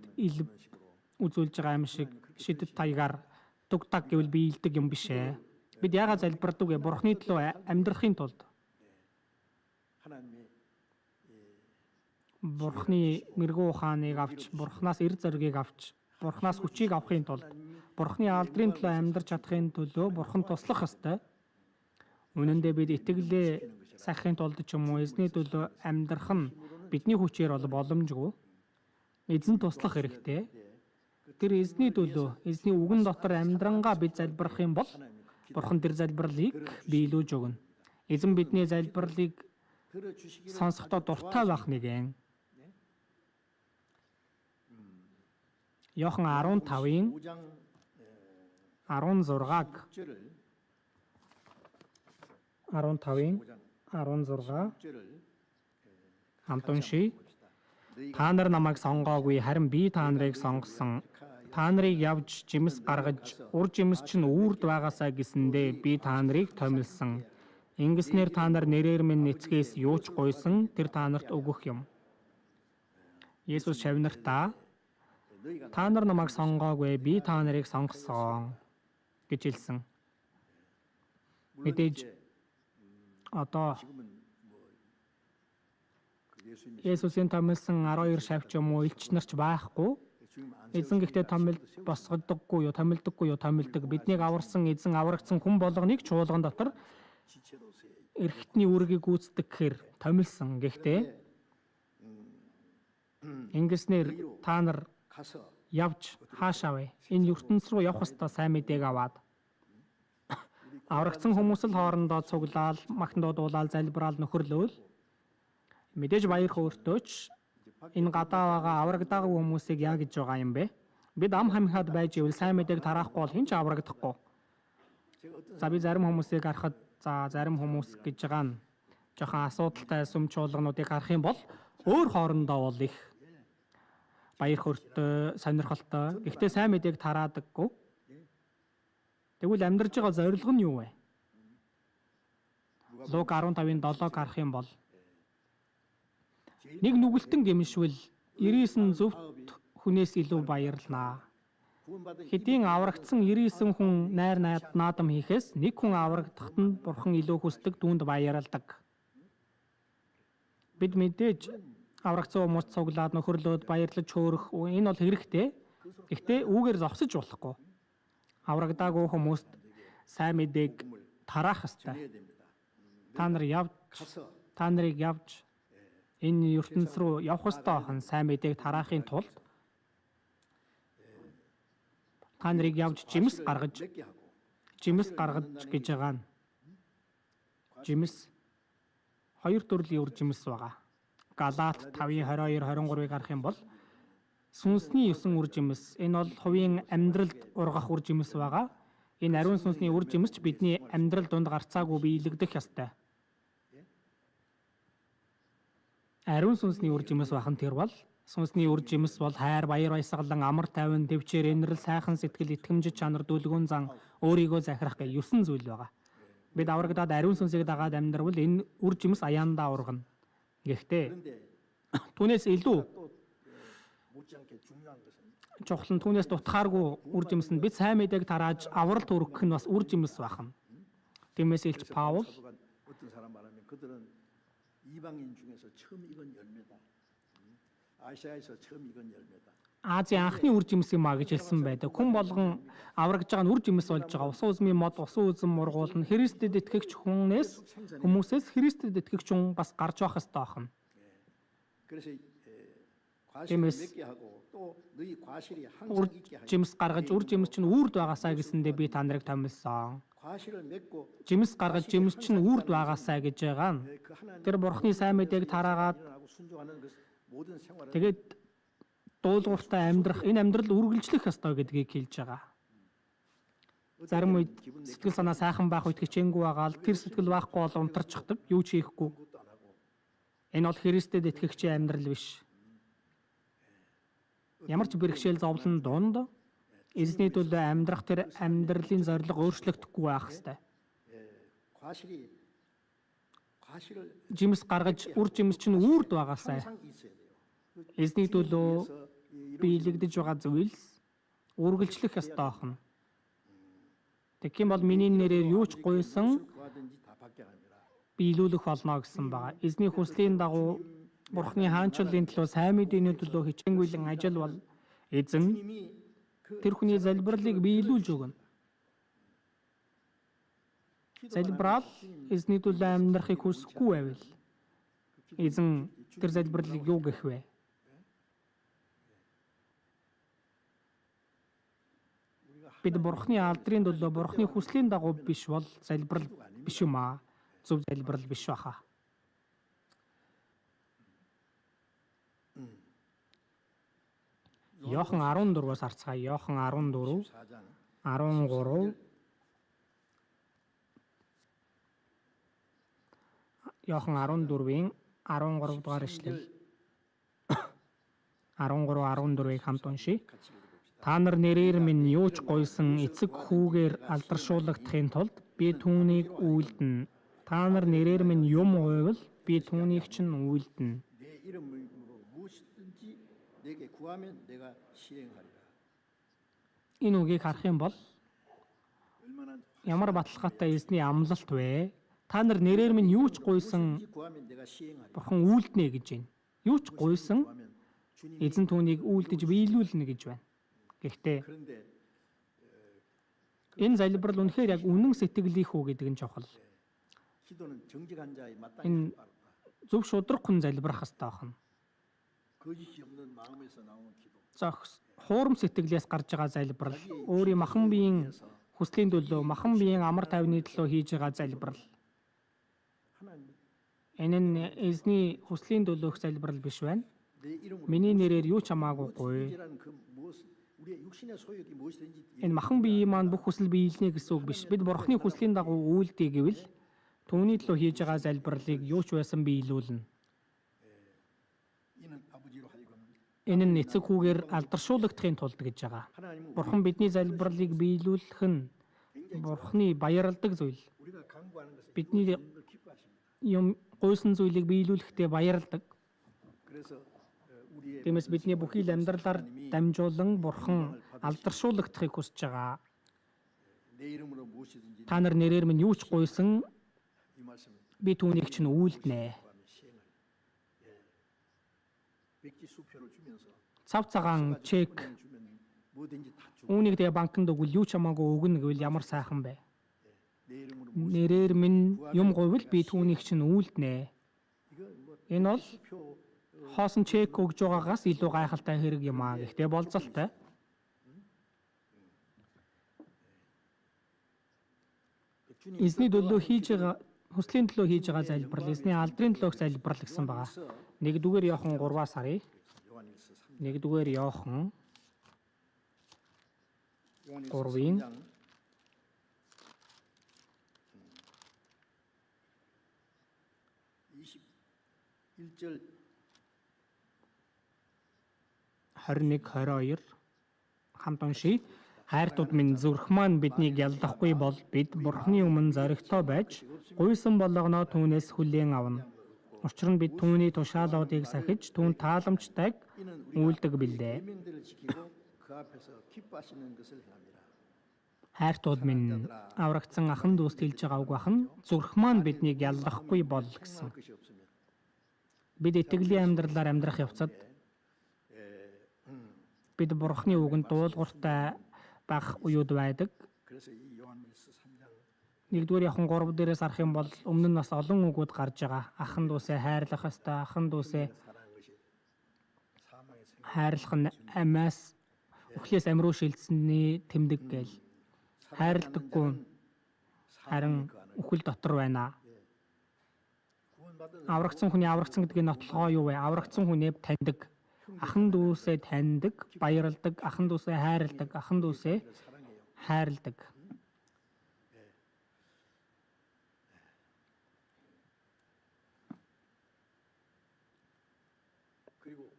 үзүүлж байгаа юм шиг шидэт таягаар тугтаг гэвэл биелдэг юм биш ээ. Бид яагаад залбирдаг вэ? Бурхны төлөө амьдрахын тулд.
하나님의
Бурхны мэрэгүү ухааныг авч, Бурхнаас эр зоригийг авч, Бурхнаас хүчийг авахын тулд, Бурхны алдрын төлөө амьдарч чадахын төлөө Бурхан туслах ёстой. Үнэн дээр бид итгэлээ сахихын тулд ч юм уу эзний төлөө амьдрах нь бидний хүчээр бол боломжгүй. Эзэн туслах хэрэгтэй. Тэр эзний төлөө, эзний үгэн дотор амьдрангаа бид залбирах юм бол Бурхан тэр залбирлыг биелүүлж өгнө. Эзэн бидний залбирлыг
들어주시기를
сонсохдоо дуртай байх нэгэн. Йохан 15-ын
5장
16-г
6절을
15-ын 16
6절을
хамт уншийе. Та нар намайг сонгоогүй, харин би та нарыг сонгосон. Та нарыг явж жимс гаргаж, ур жимс чинь үрд байгаасаа гэсэндээ би та нарыг томилсон. Ингэснээр та нар нэрээр минь нэцгээс юу ч гуйсан тэр та нарт өгөх юм. Есүс шавнартаа та нар намайг сонгоогүй, би та нарыг сонгосон гэж хэлсэн. Мэдээж одоо Есүсийн томилсон 12 шавч юм уу элч нарч байхгүй. Эзэн гэхдээ томилдоггүй юу, томилдог. Биднийг аварсан эзэн аврагдсан хүн болгоныг чуулган дотор эрхтний үүргийг гүйцэтгэх гэхээр томилсон. Гэхдээ ингэснээр та нар
가서
явж хаашаа вэ? Энэ ертөнц рүү явах ёстой сайн мэдээг аваад. Аврагдсан хүмүүс л хоорондоо цуглаал, маханд дуулаад залбираал нөхөрлөөл. Мэдээж баяр хөөртөөч энэ гадаа байгаа аврагдаагүй хүмүүсийг яа гэж байгаа юм бэ? Бид ам хамхаад байж ивэл сайн мэдээг тараахгүй бол хэн ч аврагдахгүй. За би зарим хүмүүсийг харахад зарим хүмүүс гэж байгаа нь жоохон асуудалтай сүм чуулгануудыг харах юм бол өөр хоорондоо бол их баяр хөөртэй, сонирхолтой. Гэхдээ сайн мэдээг тараадаггүй. Тэгвэл амьдарч байгаа зорилго нь юу вэ? Луг 15:7-г харах юм бол нэг нүгэлтэн гэмшвэл 99 зөвхт хүнээс илүү баярлнаа. Хэдийн аврагдсан 99 хүн найр наадам хийхээс нэг хүн аврагдахад нь Бурхан илүү хүсдэг, түүнд баярлдаг. Бид мэдээж аврагдсан хүмүүст цуглаад нөхөрлөөд баярлаж хөөрөх энэ бол хэрэгтэй. Гэхдээ үүгээр зогсож болохгүй. Аврагдаагүй хүмүүст сайн мэдээг тараах ёстой. Та нарыг явж энэ ертөнц рүү явах ёстой хан сайн мэдээг тараахын тулд та нарыг явж жимс гаргаж гэж байгаа нь. Жимс хоёр төрлийн үр жимс байгаа. Галаат 5:22-23-ыг харах юм бол сүнсний 9 үр жимс. Энэ бол хувийн амьдралд ургах үр жимс байгаа. Энэ ариун сүнсний үр жимс ч бидний амьдрал донд гарцаагүй биелэгдэх ёстой. Ариун сүнсний үр жимс бахан тэр бол сүнсний үр жимс бол хайр, баяр баясгалан, амар тайван, төвчээр, инрэл, сайхан сэтгэл, итгэмжит чанар, дүлгүүн зан, өөрийгөө захирах гэх 9 зүйл байгаа. Бид аврагдаад ариун сүнсийг дагаад амьдрал энэ үр жимс аяандаа ургана. Гэхдээ түүнээс илүү чухал нь түүнээс дутхааргүй үр жимс нь бид сайн мэдээг тарааж аврал төрөх нь бас үр жимс бахан. Тиймээс илч Паул
어떤 사람 말하면 그들은 이방인 중에서 처음 익은 열매다. 아시아에서 처음 익은 열매다.
Азийн анхны үр жимс юм а гэж хэлсэн байдаг. Хүн болгон аврагж байгаа нь үр жимс болж байгаа. Усан үзмийн мод, усан үзм мургуулна. Христэд итгэгч хүмүүсээс Христэд итгэгч хүн бас гарч байх ёстой ахна.
그래서 과실을 맺게 하고 또 너희 과실이
Үр
항상 있게 하여.
жимс гаргаж үр жимс чинь үрд байгаасаа гэсэндээ би та нарыг томилсон.
과실을 맺고
Жимс гаргаж жимс чинь үрд байгаасаа гэж байгаа нь.
그 하나님
Тэр бурхны сайн мэдээг тараагаад
일어나고 순종하는 그 모든 생활을
тэгээд дуулууртай амьдрах, энэ амьдрал үргэлжлэх ёстой гэдгийг хэлж байгаа. Зарим үед сэтгэл санаа сайхан байх үед хичээнгүй байгаа л тэр сэтгэл байхгүй бол унтарчихдаг, юу ч хийхгүй.
것도 안 하고
Энэ бол Христэд итгэгчийн амьдрал биш. Ямар ч бэрхшээл зовлон дунд эзний төлөө амьдрах тэр амьдралын зорилго өөрчлөгдөхгүй байх ёстой.
과실을
Жимс гаргаж үр жимс чинь үрд байгаасаа
항상 있어야 돼요.
эзний төлөө биелэгдэж байгаа зүйлс үргэлжлэх ёстой байна. Тэгэх юм бол миний нэрээр юу ч гуйсан
구하든지 다 받게 합니다.
биелүүлэх болно гэсэн байгаа. Эзний хүслийн дагуу Бурхны хаанчлалын төлөө сайн мэдээний төлөө хичээнгүйлэн ажиллавал эзэн
이미 그
тэр хүний залбирлыг биелүүлж өгнө. Залбирал эзний төлөө амьдрахыг хүсэхгүй байвал эзэн тэр залбирлыг юу гэх вэ? Бид Бурхны алдрын төлөө Бурхны хүслийн дагуу биш бол залбирал биш юм аа. Зөв залбирал биш баха. Иохан 14-аас харцгаая. Иохан 14,
4장
13 Иохан 14-ийн 13 дугаар эшлэл 13 14-ийг хамт уншийе. Та нар нэрээр минь юу ч гуйсан эцэг хүүгээр алдаршуулгадахын тулд би түүнийг үйлдэнэ. Та нар нэрээр минь юм гуйвал би түүнийг чинь үйлдэнэ.
내 이름으로 무엇이든지 내게 구하면 내가 시행하리라.
Энэ үгийг харах юм бол
얼마나
ямар баталгаатай эзний амлалт вэ? Та нар нэрээр минь юу ч гуйсан
무엇이든지 구하면 내가 시행하리라.
Бурхан үйлдэнэ гэж байна. Юу ч гуйсан
구하면 주님이
эзэн түүнийг үйлдэж биелүүлнэ гэж байна. Гэхдээ
그런데
энэ залбирал үнэхээр яг үнэн сэтгэлийнх үү гэдэг нь чухал.
기도는 정직한 자의 마땅히
인-
바르다.
Зөв шудраг хүн залбирах хэрэгтэй байна.
거짓이 없는 마음에서 나오는 기도.
Зохис хуурам сэтгэлээс гарч байгаа залбирал, өөрийн махан биеийн хүслийн төлөө, махан биеийн амар тайвны төлөө хийж байгаа залбирал.
하나님
Энэ нь эзний хүслийн төлөөх залбирал биш байна.
내 이름으로
Миний нэрээр юу ч хамаагүйгүй.
무엇이든지라는 그 무엇 우리의 육신의 소욕이 무엇이든지
Энэ махан биеийн маань бүх хүсэл биелнэ гэсэн үг биш. Бид Бурхны хүслийн дагуу үйлдэй гэвэл түүний төлөө хийж байгаа залбирлыг юу ч байсан биелүүлнэ.
이는 아버지로 하여금
Энэ нь эцэг хүүгээр алдаршуулгадахын тулд гэж байгаа.
하나님은
Бурхан бидний залбирлыг биелүүлэх нь Бурхны баярладаг зүйл.
우리가 간구하는 것을
бидний
늘 기뻐하십니다.
юм гуйсан зүйлийг биелүүлэхдээ баярладаг.
그래서 우리의
Тиймээс бидний бүхий л амьдралаар дамжуулан Бурхан алдаршуулгадахыг хүсэж байгаа.
내 이름으로 무엇이든지
Та нар нэрээр минь юу ч гуйсан
이 말씀
би түүнийг чинь үйлдэнэ.
구하면 시행을 백지 수표를 주면서
Цав цагаан чек
은행 주면 뭐든지 다 주고
үүнийг тэгээ банкнд өгвөл юу ч хамаагүй өгнө гэвэл ямар сайхан бэ?
내 이름으로
Нэрээр минь юм гуйвал би түүнийг чинь үйлдэнэ.
이거 뭐
Энэ бол
수표
хоосон чек өгж байгаагаас илүү гайхалтай хэрэг юм аа. Гэхдээ болцолтой.
주님
Эзний төлөө хийж байгаа хүслийн төлөө хийж байгаа залбирал, эзний алдрын төлөөх залбирал гэсэн байгаа. 1-р Иохан 3-аас харъя.
요한일서 3장
1-р Иохан
요한일서
Гурвын
3장 21절
21 22 хамт уншийе. Хайртууд минь зүрх маань биднийг ялдахгүй бол бид Бурхны өмнө зоригтой байж гуйсан болгоноо түүнээс хүлээн авна. Учир нь бид түүний тушаалуудыг сахиж түүн тааламжтайг
이는
үйлдэг билээ.
계명들을 지키고 그 앞에서 기뻐하시는 것을 행합니다.
Хайртууд минь аврагдсан ахан дүүст хэлж байгаа үг бахан зүрх маань биднийг ялдахгүй бол гэсэн.
할 것이 없으면
Бид итгэлийн амьдралаар амьдрах явцад бид Бурхны үгэнд дуулууртай байх уууд байдаг.
그래서 이 요한일서 3장
1-р Иохан 3 дээрээс харах юм бол өмнө нь бас олон үгүүд гарч байгаа. Ахан дүүсээ хайрлах ёстой, ахан дүүсээ
사랑하는 것이 사망의 생
хайрлах нь амиас өхлөөс амь руу шилжсэний тэмдэг гээл. Хайрладаггүй харин үхэл дотор байна.
구원받은
Аврагдсан хүний аврагдсан гэдгийг нотлохоо юу вэ? Аврагдсан хүнээ таньдаг. Ахан дүүсээ таньдаг, баярладаг, ахан дүүсээ хайрладаг, ахан дүүсээ
사랑해요.
хайрладаг.
그리고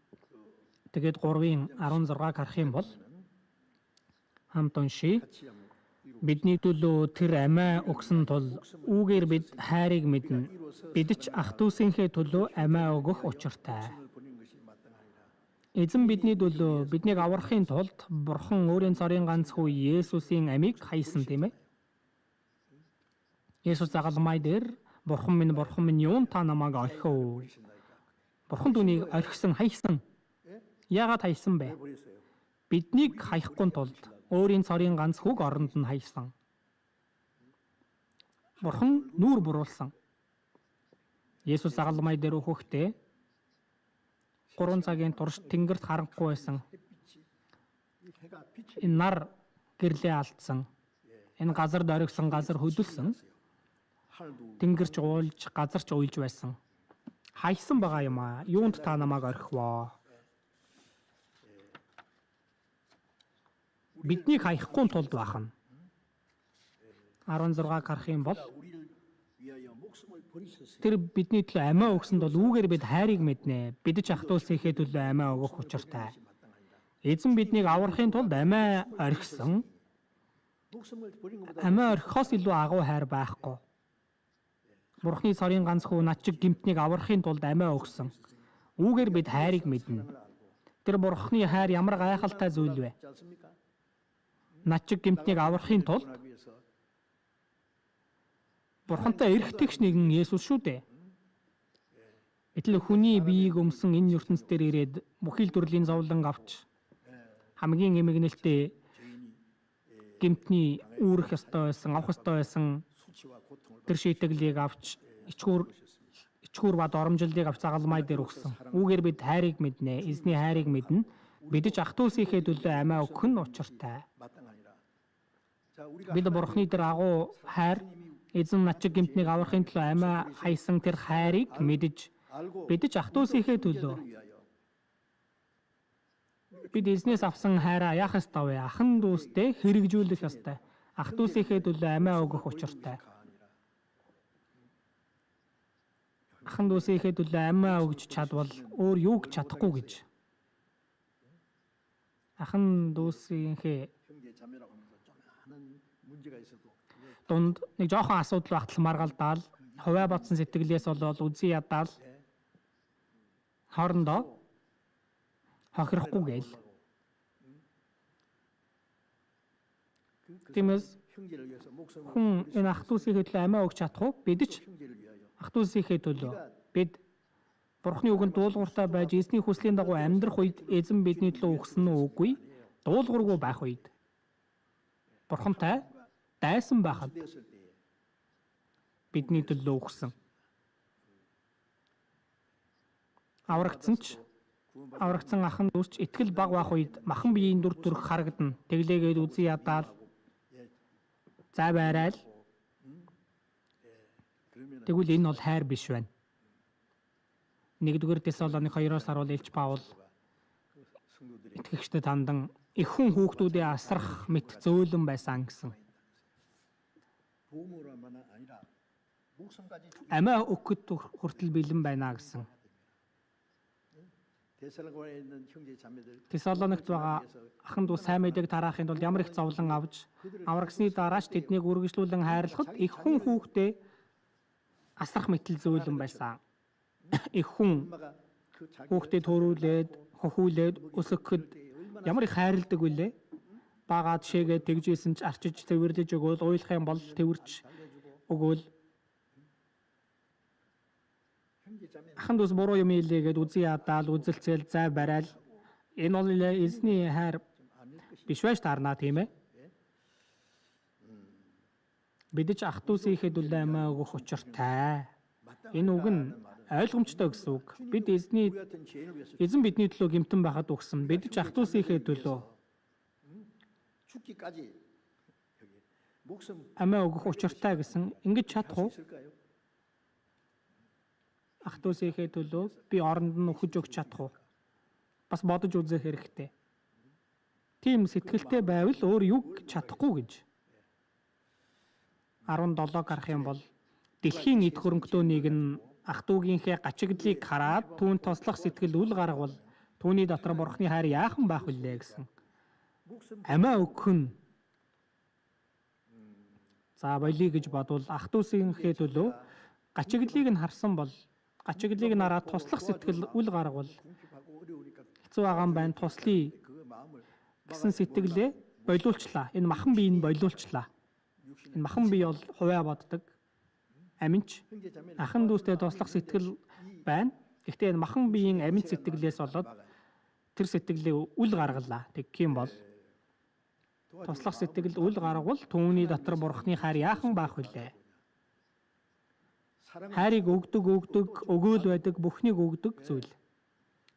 Тэгээд 3-ын 16-г харах юм бол хамт уншийе.
같이 한번 읽어
Бидний төлөө тэр амиа өгсөн тул үүгээр бид хайрыг мэднэ. Бид ч ах дүүсийнхээ төлөө амиа өгөх учиртай.
을 보낸 것이 마땅하니라.
Эзэн бидний төлөө биднийг аврахын тулд Бурхан өөрийн цорын ганц хүү Есүсийн амийг хайсан тийм ээ. Есүс загалмай дээр Бурхан минь юун та намайг орхив. Бурхан түүнийг орхисон, хайсан. Яагаад хайсан бэ?
버렸어요.
Биднийг хаяхгүй тулд өөрийн цорын ганц хүүг оронд нь хайсан. Бурхан нүүр буруулсан. Есүс загалмай дээр өөхөхдөө 3 цагийн турш тэнгэрт харахгүй байсан.
이 해가 빛이
Энэ нар гэрлээ алдсан. Энэ газар дөргсөн, газар хөдөлсөн.
하늘도
Тэнгэрч уулж, газарч уйлж байсан. Хайсан байгаа юм аа. Юунд та намайг орхивоо? Биднийг хаяхгүй тулд бахна. 16-г харах юм бол
우리를 위하여 목숨을 버리셨어요.
тэр бидний төлөө амиа өгсөнд бол үүгээр бид хайрыг мэднэ. Бид ч ах トゥ усийнхээ төлөө амиа өгөх учиртай. Эзэн биднийг аврахын тулд амиа орхисон.
목숨을 버린 것보다
Амиа орхихоос илүү агуу хайр байхгүй. Бурхны цорын ганц хүү над чиг гимтнийг аврахын тулд амиа өгсөн. Үүгээр бид хайрыг мэднэ. Тэр Бурхны хайр ямар гайхалтай зүйл вэ?
있지 않습니까?
Над чиг гимтнийг аврахын тулд
하기 위해서
Бурхантай эрх тэгш нэгэн Есүс шүү дээ. Гэтэл хүний биеийг өмсөн энэ ертөнц дээр ирээд бүхий л төрлийн зовлон авч хамгийн эмгэнэлтэй гимтний үүрэх ёстой байсан, авах ёстой байсан
수치와 고통을
тэр шийтгэлийг авч ичгүүр бад оромжллыг авч загалмай дээр өгсөн. Үүгээр бид хайрыг мэднэ, эзний хайрыг мэднэ. Бид ч ах トゥ усийнхээ төлөө амиа өгөх нь учиртай.
마땅하니라. 자, 우리가
Бид Бурхны тэр агуу хайр эзэн над чиг гимтнийг аврахын төлөө амиа хайсан тэр хайрыг мэдж
알고
бид ч ах トゥ усийнхээ төлөө
그들을 위하여
бид эзнээс авсан хайраа яах ёстой вэ? Ахан дүүстэй хэрэгжүүлэх ёстой. Ах トゥ усийнхээ төлөө амиа өгөх учиртай.
가하니라.
Ахан дүүсийнхээ төлөө амиа өгч чадвал өөр юуг чадахгүй гэж. Ахан дүүсийнхээ
형제 자매라고 하면서 좀 많은 문제가 있어도
дунд нэг жоохон асуудал багтал маргалдаал, хувиа бодсон сэтгэлээс болоод үзий ядаал хоорондоо хохирохгүй гээл. Тиймээс
형제를 위해서 목숨을
хүн энэ ах トゥ усийнхээ төлөө амиа өгч чадах уу? Бид ч
형제를 위하여
ах トゥ усийнхээ төлөө бид Бурхны үгэнд дуулууртай байж эзний хүслийн дагуу амьдрах үед эзэн бидний төлөө өгсөн нь үгүй, дуулуургүй байх үед Бурхантай дайсан байхад
되었을 때에
бидний төлөө өгсөн. Аврагдсан ч аврагдсан ахан дүүсч итгэл баг байх үед махан биеийн дүр төрх харагдана. Тэглээгээд үзий ядаал зай байраал
그러면
тэгвэл энэ бол хайр биш байна. 1-р Тесалоник 2-оос харуул Илч Паул
성도들이
итгэгчдэд хандан их хүн хүүхдүүдээ асрах мэт зөөлөн байсан гэсэн.
보험으로만 아니라 목숨까지 주기
Амиа өгөхөд хүртэл бэлэн байна гэсэн.
데살로니가에 있는 형제 자매들
Тесалоникт байгаа ахан дүү сайн мэдээг тараахын тулд ямар их зовлон авч аврагсны дараач тэднийг үргэлжлүүлэн хайрлахад их хүн хүүхдээ асрах мэтэл зөөлөн байсан. Их хүн
엄마가 그 자기
хүүхдээ төрүүлээд, хөхүүлээд өсгөхөд ямар их хайрладаг вүлээ? Багаад шээгээд тэгжсэн ч арчиж цэвэрлэж өгөөл, уйлах юм бол тэвэрч өгөөл.
형제 자매
Ахан дүүс буруу юм хийлээгээд үзий ядаал, үзэлцэл, зай барайл. Энэ бол эзний хайр биш байж таарна тийм ээ. Бид ч ах トゥ усийнхээ төлөө амиа өгөх учиртай. Энэ үг нь ойлгомжтой гэсэн үг. Бид
우리 같은 죄인을 위해서
эзэн бидний төлөө гэмтэн байхад өгсөн. Бид ч ах トゥ усийнхээ төлөө
죽기까지 여기 목숨
амиа өгөх учиртай гэсэн. Ингэж чадах уу?
있을까요?
Ах トゥ усийнхээ төлөө би оронд нь өгч өгч чадах уу? Бас бодож үзэх хэрэгтэй. Тийм сэтгэлтэй байвал өөр юг чадахгүй гэж. 17 гарах юм бол дэлхийн эд хөрөнгөтөөнийг нь ах トゥ угийнхээ гачигдлыг хараад түүнд тослох сэтгэл үл гаргавал түүний дотор Бурхны хайр яахан байх вүлээ гэсэн.
목숨
Амиа өгөх нь за болиё гэж бодвол ах トゥ усийнхээ төлөө гачигдлыг нь харсан бол гачигдлыг нь хараад туслах сэтгэл үл гаргавал
궁핍하고 어려우니까
болцсон байгаа юм байна. Туслая
그 마음을
гэсэн сэтгэлээ болиулчлаа. Энэ махан бие нь болиулчлаа. Энэ махан бие бол хувиа боддог. Аминч
형제자매는
ахан дүүстэй туслах сэтгэл байна. Гэхдээ энэ махан биеийн аминч сэтгэлээс болоод тэр сэтгэлээ үл гаргалаа. Тэгэх юм бол туслах сэтгэл үл гаргавал түүний дотор бурхны хайр яахан баах вүлээ. Хайрыг өгдөг, өгөөл байдаг, бүхнийг өгдөг зүйл.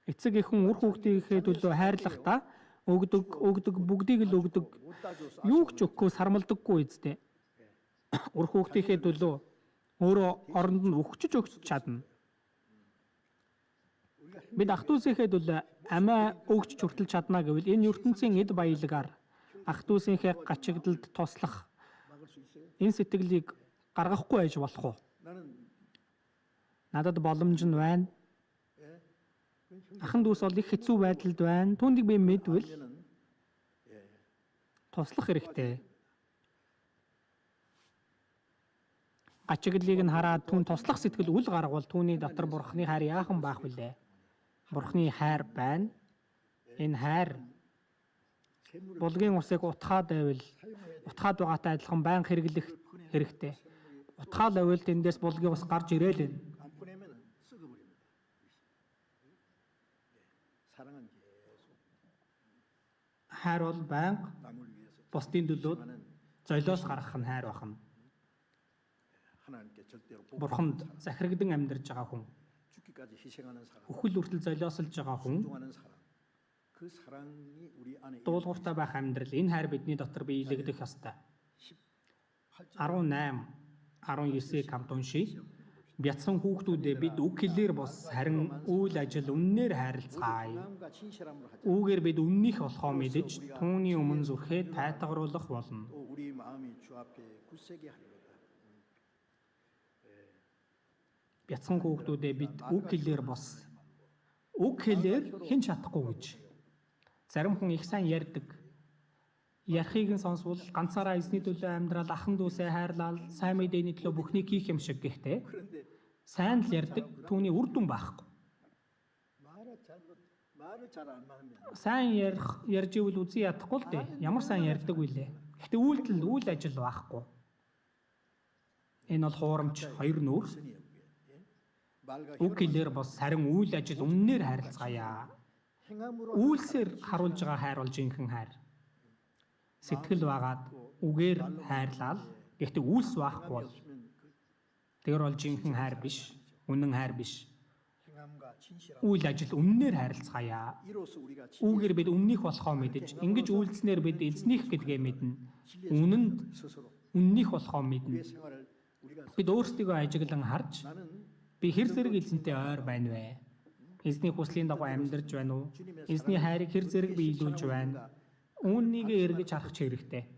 Эцэг эхэн үр хүүхдийнхээ төлөө хайрлахдаа өгдөг, бүгдийг л өгдөг. Юу ч өгөхгүй сармалдаггүй үсттэй. Үр хүүхдийнхээ төлөө өөрөө оронд нь өгч чадна. Бид ах дүүсийнхээ төлөө амиа өгч хүртэл чадна гэвэл энэ ертөнцийн эд баялагаар ах дүүсийнхээ гачигдалд туслах энэ сэтгэлийг гаргахгүй байж болох уу? Надад боломж нь байна. Ахан дүүс бол их хэцүү байдалд байна. Түүнийг би мэдвэл туслах хэрэгтэй. Гачиглыг нь хараад түүн туслах сэтгэл үл гаргавал түүний дотор бурхны хайр яахан баах вүлээ. Бурхны хайр байна. Энэ хайр булгийн усыг утгаад байвал утгаад байгаатай адилхан байнга хэрэглэх хэрэгтэй. Утгаал байвал тэндээс булгийн ус гарч ирээл.
안 보내면은 썩어버립니다. 사랑은 계속
Хайр бол байнга
남을 위해서
бусдын төлөө золиос гаргах нь хайр бахна.
하나님께 절대로
Бурханд захирагдан амьдарч байгаа хүн,
죽기까지 희생하는 사랑,
өхөл хүртэл золиослж байгаа хүн,
동하는 사랑. 그 사랑이 우리 안에
дуулууртай байх амьдрал энэ хайр бидний дотор биелэгдэх ёстой. 18, 19-ийг хамт уншийе. Бяцхан хүүхдүүдээ бид үг хэлээр бус харин үйл ажил үннээр хайрлцгаая.
마음과 진실함으로 하자.
Үүгээр бид үннийх болохоо мэдэж түүний өмнө зүрхээ тайтгаруулах болно.
또 우리 마음이 주 앞에 굳세게 하리로다.
Бяцхан хүүхдүүдээ бид үг хэлээр бус. Үг хэлээр хэн чадахгүй гэж. Зарим хүн их сайн ярьдаг. Ярихыг нь сонсвол ганцаараа эзний төлөө амьдрал, ахан дүүсээ хайрлал, сайн мэдээний төлөө бүхнийг хийх юм шиг гэхдээ
그런데
сайн л ярьдаг түүний үр дүн байхгүй.
말을 잘 안 하면
Сайн ярьж ивэл үзий ядахгүй л дээ. Ямар сайн ярьдаг вүлээ. Гэхдээ үйлдэл үйл ажил байхгүй. Энэ бол хуурамч хоёр нүур.
말과
Үг хэлээр бос харин үйл ажил үннээр хайрлцгаая.
행함으로
Үйлсээр харуулж байгаа хайр бол жинхэнэ хайр. Сэтгэл багаад үгээр хайрлал. Гэхдээ үйлс байхгүй бол тэр бол жинхэнэ хайр биш, үнэн хайр биш.
행함과 진실함.
Үйл ажил үннээр хайрлцгаая.
이로써 우리가
Үүгээр бид үннийх болохоо мэдэж, ингэж үйлснээр бид эзнийх гэдгээ мэднэ. Үнэнд
스스로
үннийх болохоо
우리의
мэднэ.
생활을 우리가
Бид өөрсдийгөө ажиглан харж,
나는
би хэр зэрэг эзэнтэй ойр байна вэ? Эзний хүслийн дагуу амьдарч байна уу? Эзний хайрыг хэр зэрэг биелүүлж байна? Үүнийг эргэж харах хэрэгтэй.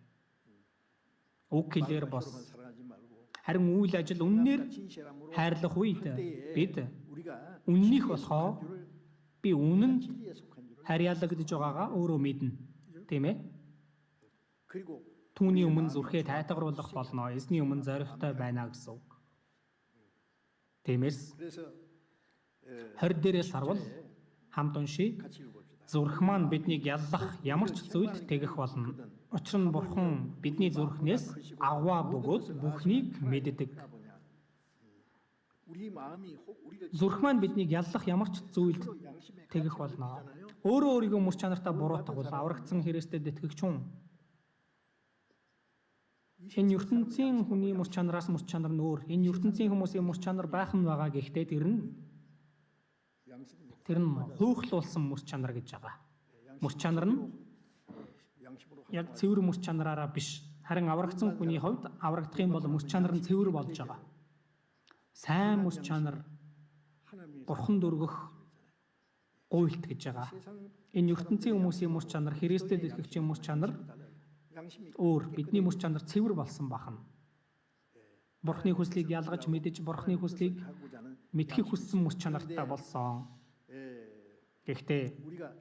Үг хэлээр бос.
사랑하지 말고
Харин үйл ажил үннээр
진실함으로
хайрлах үед бид
우리가
үннийх болохоо би үнэнд
진리에 속한 줄을
харьяалагдж байгаагаа өөрөө мэднэ. Тийм ээ?
그리고
Түүний өмнө зүрхээ тайтгаруулах болно. Эзний өмнө зоригтой байна гэсэн үг. Тиймээс
그래서
20 дээрээс харвал хамт уншийе.
같이 읽어봅시다.
Зүрх маань биднийг яллах ямар ч зүйлд тэгэх болно. Учир нь Бурхан бидний зүрхнээс аваа бөгөөд бүхнийг мэддэг.
보냐. 우리 마음이 우리를
Зүрх маань биднийг яллах ямар ч зүйлд
양심에
тэгэх болно. Өөрөө өөрийгөө мөр чанартаа буруутгавал аврагдсан хэрэгстэд итгэгч хүн. Энэ ертөнцийн хүний мөр чанараас мөр чанар нь өөр. Энэ ертөнцийн хүмүүсийн мөр чанар байх нь байгаа гэхдээ тэр нь хуухлуулсан мөр чанар гэж байгаа. Мөр чанар нь
양심으로
яг цэвэр мөр чанараараа биш. Харин аврагдсан хүний хувьд аврагдах юм бол мөр чанар нь цэвэр болж байгаа. Сайн мөр чанар
하나님이
Бурханд өргөх гуйлт гэж байгаа.
세상
Энэ ертөнцийн хүмүүсийн мөр чанар, Христэд итгэгчийн мөр чанар
양심이
өөр. Бидний мөр чанар цэвэр болсон бахна. Бурхны хүслийг ялгаж мэдэж, Бурхны хүслийг
하고자 하는
мэдхийг хүссэн мөр чанартай болсон. Гэхдээ
우리가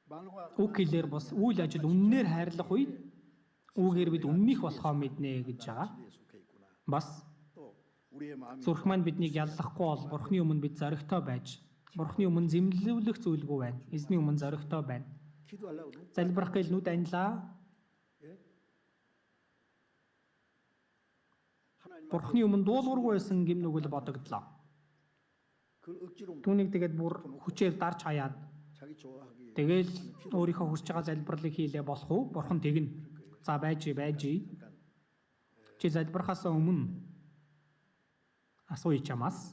말과
үг хэлээр бос үйл ажил үннээр хайрлах үед үүгээр бид үннийх болохоо мэднэ гэж байгаа.
진리에 속해 있구나.
Бас
또 우리의 마음이
Зүрх маань биднийг яллахгүй бол Бурхны өмнө бид зоригтой байж, Бурхны өмнө зэмлүүлэх зүйлгүй байна. Эзний өмнө зоригтой байна.
기도하려고 눈
Залбирах гээл нүд анилаа.
하나님
Бурхны өмнө дуулуургүй байсан гэм нүгэл бодогдлоо.
그걸 억지로
Түүнийг тэгээд бүр хүчээр дарж хаяад
자기 좋아하기
тэгэл өөрийнхөө хүсэж байгаа залбирлыг хийлээ болох уу? Бурхан тэгнэ. За байж. Чи залбирахаас өмнө асууя чамаас.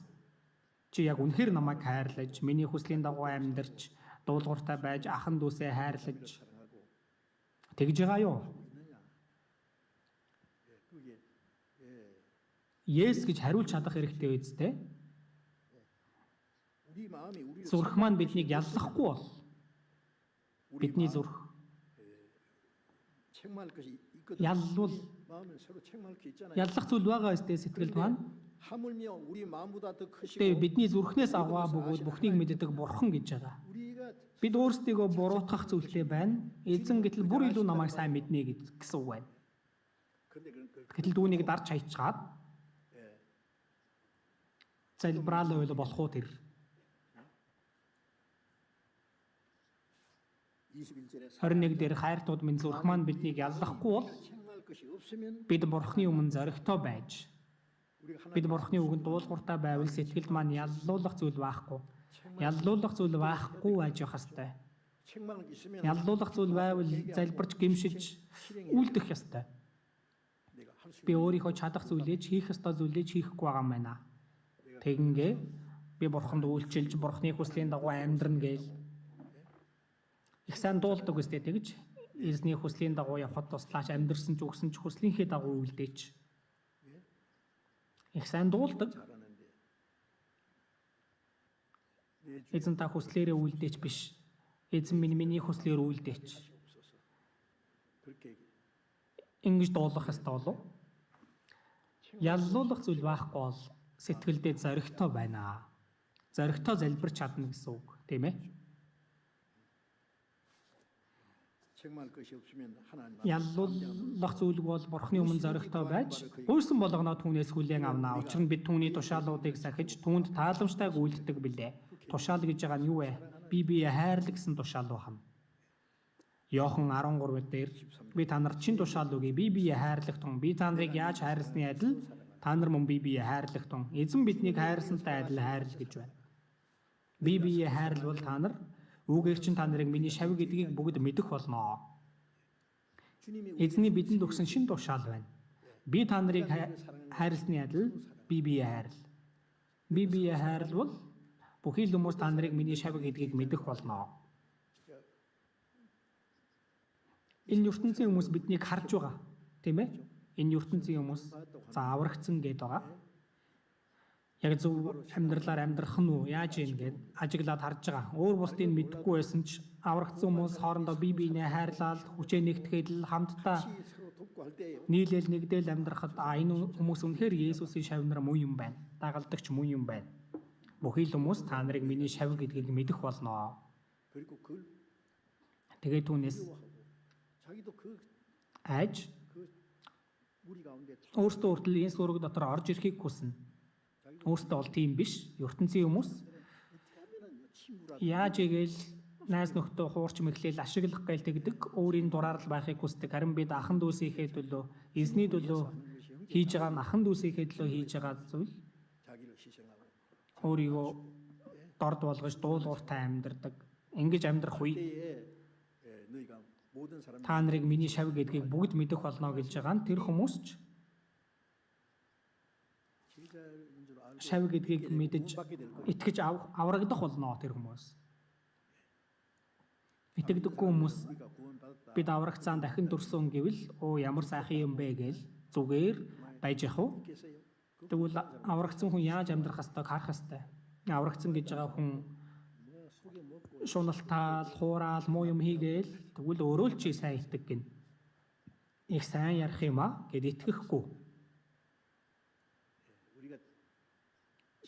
Чи яг үнэхээр намайг хайрлаж, миний хүслийн дагуу амьдарч, дуулууртай байж, ахан дүүсээ хайрлаж
사랑하고
тэгж байгаа юу?
있느냐? 그게
Yes гэж хариулж чадах хэрэгтэй үстэй.
우리 마음이 우리를
Зүрх маань биднийг яллахгүй бол бидний зүрх
책망할 것이 있거든.
яллуул
마음은 서로 책망할 게 있잖아요.
яллах зүйл байгаа өстэй сэтгэлд маань.
하물며 우리 마음보다 더 크시고
Тэгээ бидний зүрхнээс аваа бөгөөд бүхнийг мэддэг бурхан гэж байгаа.
우리가
Бид өөрсдийгөө буруутгах зүйлтэй байна. Эзэн гэтэл бүр илүү намайг сайн мэднэ гэсэн үг байна.
근데 그런
Гэтэл түүнийг дарж хайчаад залбираал ойл болох уу тэр.
21절에
21 дээр хайртууд минь зүрх маань биднийг яллахгүй бол
책망할 것이 없으면
бид бурхны өмнө зоригтой байж,
우리가
бид бурхны үгэнд дуулууртай байвал сэтгэлд маань яллуулах зүйл байхгүй. Яллуулах зүйл байхгүй байж явах ёстой.
책망을 있으면
Яллуулах зүйл байвал залбирч гимшиж үлдэх ёстой.
내가 할 수
Би өөрийнхөө чадах зүйлээ хийх ёстой зүйлээ хийхгүй байгаа юм байна. Тэгингээ би бурханд үйлчилж бурхны хүслийн дагуу амьдрна гээл их сайн дуулдаг үстэй тэгж эзний хүслийн дагуу явхад туслаач амьдрсан ч өгсөн ч хүслийнхээ дагуу үлдээч. Их сайн дуулдаг.
잘하는데
Эзэн та хүслээрээ үлдээч биш. Эзэн минь миний хүслээр үлдээч.
없어서 그렇게
Ингэж дуулах ёстой болов. Яллуулах зүйл байхгүй бол сэтгэлдээ зоригтой байна. Зоригтой залбирч чадна гэсэн үг, тийм ээ?
책망할 것이 없으면 하나님
Яллуулах зүйлг бол бурхны өмнө зоригтой байж, өөрсөн болгоноо түүнээс хүлээн авнаа. Учир нь бид түүний тушаалуудыг сахиж, түүнд тааламжтайг үйлддэг билээ. Тушаал гэж байгаа нь юу вэ? Бие хайрлаг гэсэн тушаал байна. Йохан 13 дээр би та нарт чин тушаал өгье. Бие хайрлагтун. Би та нарыг яаж хайрласны адил та нар мөн бие хайрлагтун. Эзэн биднийг хайрласантай адил хайрл гэж байна. Бие хайрлал та нар үгээр чин та нарыг миний шавь гэдгийг бүгд мэдэх болно.
주님이
Эзний бидэнд өгсөн шин тушаал байна. Би та нарыг хайрласны адил бие хайрл. Бие хайрлал бүхий л хүмүүс та нарыг миний шавь гэдгийг мэдэх болно. Энэ ертөнцийн хүмүүс биднийг харж байгаа, тийм ээ? Энэ ертөнцийн хүмүүс за аврагдсан гэдээ байгаа. Яг зөв амьдралаар амьдрах нь уу, яаж юм гээд ажиглаад харж байгаа. Өөр бусдыг мэдэхгүй байсан ч аврагдсан хүмүүс хоорондоо бие биенээ хайрлаад, хүчээ нэгтгэл, хамтдаа
서로 돕고 할 때
нийлээл нэгдээл амьдрахад энэ хүмүүс үнэхээр Есүсийн шавнар муу юм байна. Дагалдагч муу юм байна. Бүхий л хүмүүс та нарыг миний шавь гэдгийг мэдэх болно.
그리고 그걸
Тэгээд түүнээс
자기도 그
айж
무리 가운데
өөртөө хүртэл энэ сүрэг дотор орж ирэхийг хүснэ. Өөртөө бол тийм биш. ертөнцийн хүмүүс яаж игээл найз нөхдөө хуурч мэхлээл ашиглах гээл тэгдэг, өөрийн дураар л байхыг хүсдэг. Харин бид ахан дүүсийнхээ төлөө, эзний төлөө хийж байгаа нь ахан дүүсийнхээ төлөө хийж байгаа зүйл
자기를 희생하고
өөрийгөө дорд болгож дуулууртай амьдардаг. Ингэж амьдрах үе
때에 너희가 모든 사람
та нарыг миний шавь гэдгийг бүгд мэдэх болно гэж байгаа нь тэр хүмүүс ч
제자인 줄 알고
шавь гэдгийг мэдэж
받게 될 거예요.
итгэж аврагдах болно тэр хүмүүс. Итгэдэггүй хүмүүс
우리가 구원받았다.
бид аврагцаан дахин дүрсэн гэвэл оо ямар сайхан юм бэ гээл зүгээр байж ах уу?
겠어요.
Тэгвэл аврагцсан хүн яаж амьдрах ёстойг харах ёстой. Аврагцсан гэж байгаа хүн
뭐 속에 먹고
шуналтаал, хураал, муу юм хийгээл тэгвэл өөрөө л чи сайн итгэх гин. Их сайн ярих юм а гэд итгэхгүй.
우리가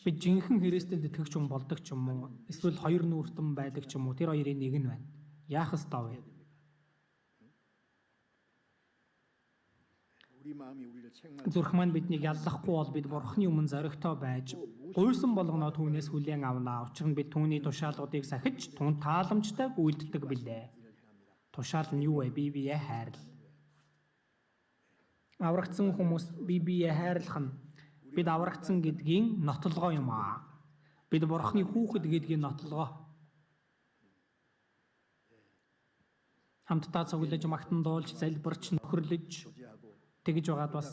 Бид жинхэнэ Христэд итгэж юм болдог ч юм уу? Эсвэл хоёр нүүртэн байдаг ч юм уу? Тэр хоёрын нэг нь байна. Яах ёстой вэ?
우리 마음이 우리를 책망
Зүрх маань биднийг яллахгүй бол бид Бурхны өмнө зоригтой байж гуйсан болгоноо түүнээс хүлээн авнаа. Учир нь бид түүний тушаалуудыг сахиж түн тааламжтай гүйддэг билээ. Тушаал нь юу вэ? Бие биеэ хайрлал. Аврагдсан хүмүүс бие биеэ хайрлах нь бид аврагдсан гэдгийн нотлогоо юм аа. Бид Бурхны хүүхэд гэдгийн нотлогоо. Хамтдаа цуглаж магтан дуулж залбирч нөхөрлөж тэгж байгаад бас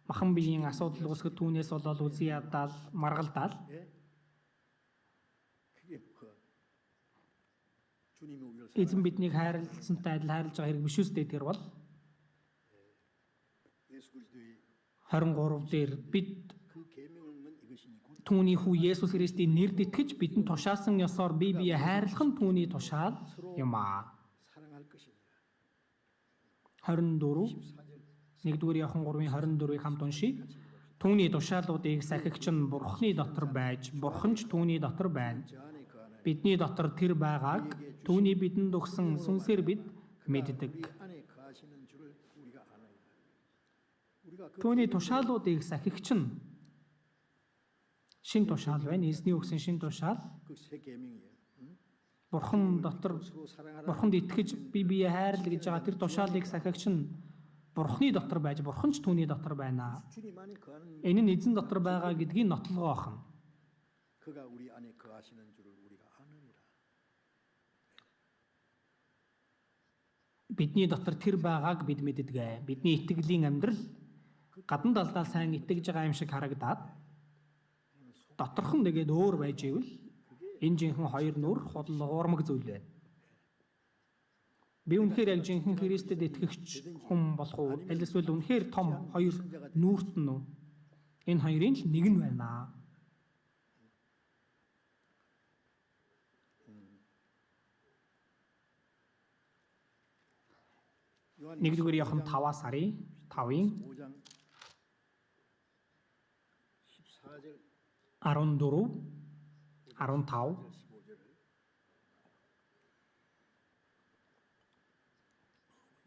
махан биеийн асуудал үүсгэж түүнээс болоод үзий ядаал маргалдаал
그게 그 주님이 우리를
эзэн биднийг хайрласантай адил хайрлаж байгаа хэрэг биш үстэй тэр бол
예수 그리스도의
23 дээр бид
그 계명은 이것이니 곧
түүний хүү Есүс Христийн нэрд итгэж бидэнд тушаасан ёсоор бие биеэ хайрлах нь түүний тушаал юм аа.
사랑할 것이니라.
24
4절
1-р Иохан 3:24-ийг хамт уншийе. Түүний тушаалуудыг сахигч нь Бурхны дотор байж, Бурхан ч түүний дотор байна.
저 안에 그 안에
Бидний дотор тэр байгааг түүний бидэнд өгсөн сүнсээр бид мэддэг.
우리 안에 거하시는 줄을 우리가 아나이다. 우리가 그
Түүний тушаалуудыг сахигч нь шин тушаал байна. Эзний өгсөн шин тушаал
새 계명이에요.
Бурхан дотор
서로 사랑하라.
Бурханд итгэж бие биеэ хайрлах гэж байгаа тэр тушаалыг сахигч нь Бурхны дотор байж, Бурхан ч түүний дотор байна.
주님 안에 거하는
Энэ нь эзэн дотор байгаа гэдгийг нотлогоо охно.
그가 우리 안에 거하시는 줄을 우리가 아느니라.
Бидний дотор тэр байгааг бид мэддэг. Бидний итгэлийн амьдрал гадна талдаа сайн итгэж байгаа юм шиг харагдаад доторхон нэгээд өөр байж ивэл энэ жинхэнэ хоёр нүр худал уурмаг зүйл байна. Би үнэхээр яг жинхэнэ Христэд итгэгч хүн болох уу? Аль эсвэл үнэхээр том хоёр нүүрт нь үү? Энэ хоёрын л нэг нь байна. Нэгдүгээр Иохан 5-аас харъя. 5-ын
5장 14절
14, 15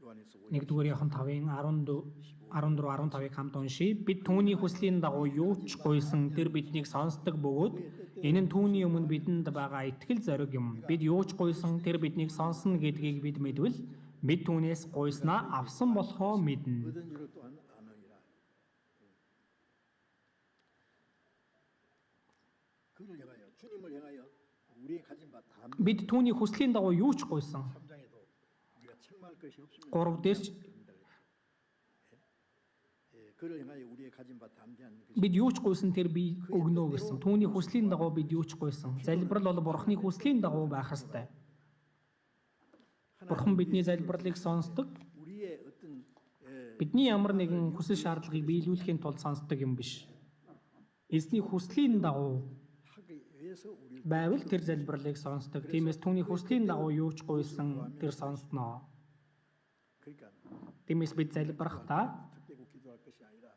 요한에서
1-р Иохан 5-ын 14, 15-ыг хамт уншийе. Бид түүний хүслийн дагуу юу ч гуйсан тэр биднийг сонсдог бөгөөд энэ нь түүний өмнө бидэнд байгаа итгэл зориг юм. Бид юу ч гуйсан тэр биднийг сонсно гэдгийг бид мэдвэл бид түүнээс гуйснаа авсан болохоо мэднэ.
얻은 줄을 또한 아느니라. 그를 향하여 주님을 향하여 우리의 가진 바 다
Бид түүний хүслийн дагуу юу ч гуйсан.
3장에도 우리가 책망할 것이 없습니다.
3 дээрч
그를 향하여 우리의 가진 바 담대한
бид юу ч гуйсан тэр би өгнө гэсэн. Түүний хүслийн дагуу бид юу ч гуйсан. Залбирал бол Бурхны хүслийн дагуу байх ёстой. Бурхан бидний залбирлыг сонсдог.
우리의 어떤
Бидний ямар нэгэн хүсэл шаардлагыг биелүүлэхийн тулд сонсдог юм биш. Эзний хүслийн дагуу
하기 위해서 우리
байвал тэр залбирлыг сонсдог. Тиймээс түүний хүслийн дагуу юу ч гуйсан тэр сонсноо.
그러니까
Тиймээс бид залбирахдаа
특대고 기도할 것이 아니라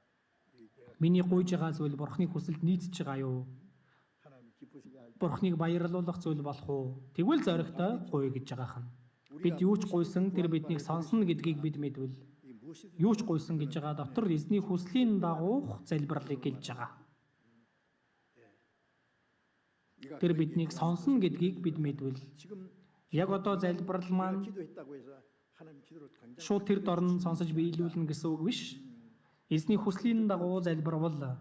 내가
миний гуйж байгаа зүйл Бурхны хүсэлд нийцэж байгаа юу?
하나님 기쁘시게 할
Бурхныг баярлуулах зүйл болох уу? Тэгвэл зоригтой гуй гэж байгаа юм. Бид юу ч гуйсан тэр биднийг сонсно гэдгийг бид мэдвэл
이 무엇이든
юу ч гуйсан гэж байгаа дотор эзний хүслийн дагуух залбирлыг гэлж байгаа.
네가
Тэр биднийг сонсно гэдгийг бид мэдвэл
지금
яг одоо залбирал маань
기도했다고 해서 하나님 기도를 당장
шууд тэр дорн сонсож биелүүлнэ гэсэн үг биш. Эзний хүслийн дагуу залбирвал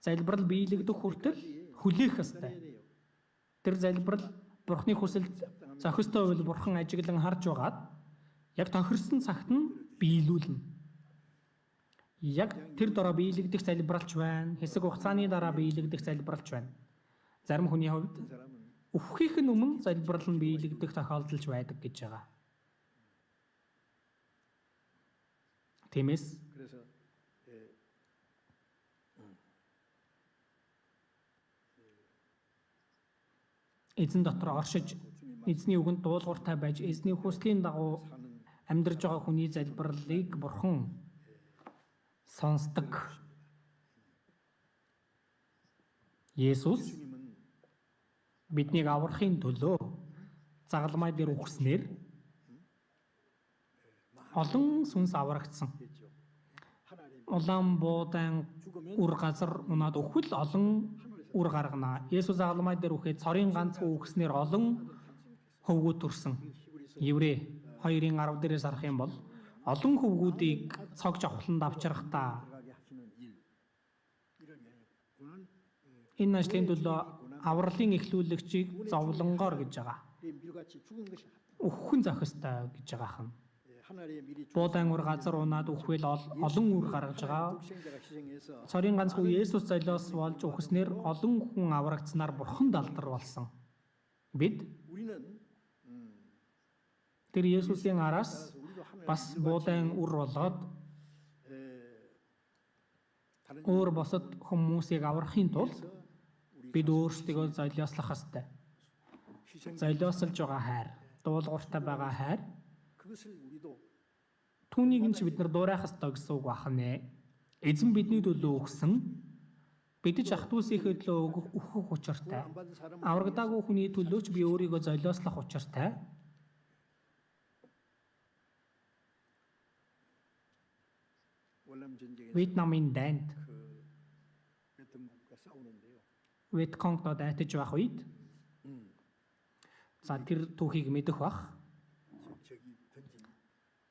залбирал биелэгдэх хүртэл хүлээх ёстой. Тэр залбирал Бурхны хүсэлд зохистой үйл Бурхан ажиглан харж байгаад яг тохирсон цагт нь биелүүлнэ. Яг тэр дороо биелэгдэх залбиралч байна. Хэсэг хугацааны дараа биелэгдэх залбиралч байна. Зарим хүний хувьд
사람은
өвхөх нь өмнө залбирал нь биелэгдэх тохиолдолж байдаг гэж байгаа. Тиймээс
그래서
эзэн дотор оршиж эзний үгэнд дуулууртай байж эзний хүслийн дагуу
사는
амьдарж байгаа хүний залбирлыг Бурхан сонсдог. Есүс
주님은
биднийг аврахын төлөө загалмай дээр үхснээр олон сүнс аврагдсан.
했죠.
улаан буудаан үр газар унаад өхвөл олон үр гаргана. Есүс агламай дээр үхээд цорын ганц үхснээр олон хөвгүүд төрсөн. Еврей 2:10 дээрээс харах юм бол олон хөвгүүдийг цогж авахланд авчрахдаа
들어가게 하시는 일 이를 위하여 고난
энэ ажлын төлөө авралын эхлүүлэгчийг зовлонгоор гэж байгаа.
밀같이 죽은 것이
Өхөн зохистой гэж байгаа хан.
하늘의 미리
Буудаан үр газар унаад өхвөл олон үр гаргаж байгаа.
독생자가 희생해서
Цорын ганц хүү Есүс золиос болж үхснээр олон хүн аврагдсанаар бурхан далдар болсон. Бид
우리는
тэр Есүсийн араас
우리도 하늘
бас буудаан үр болоод
다른
өөр босод хүмүүсийг аврахын тулд
우리
бид өөрсдөө золиослох ёстой.
희생
Золиослж байгаа хайр, дуулууртай байгаа хайр
그것을 우리도
түүнийг нь ч бид нар дуурайх ёстой гэсэн үг бахнэ. Эзэн бидний төлөө өгсөн бидэж ах トゥ усийнхээ төлөө өгөх учиртай.
안 받은 사람은
Аврагдаагүй хүний төлөө ч би өөрийгөө золиослох учиртай.
월남 전쟁에서
Вьетнамын дайнд
그 베트남과 싸우는데요.
Вьетконгтод айтаж байх үед за тэр түүхийг мэдэх бах.
저기 던진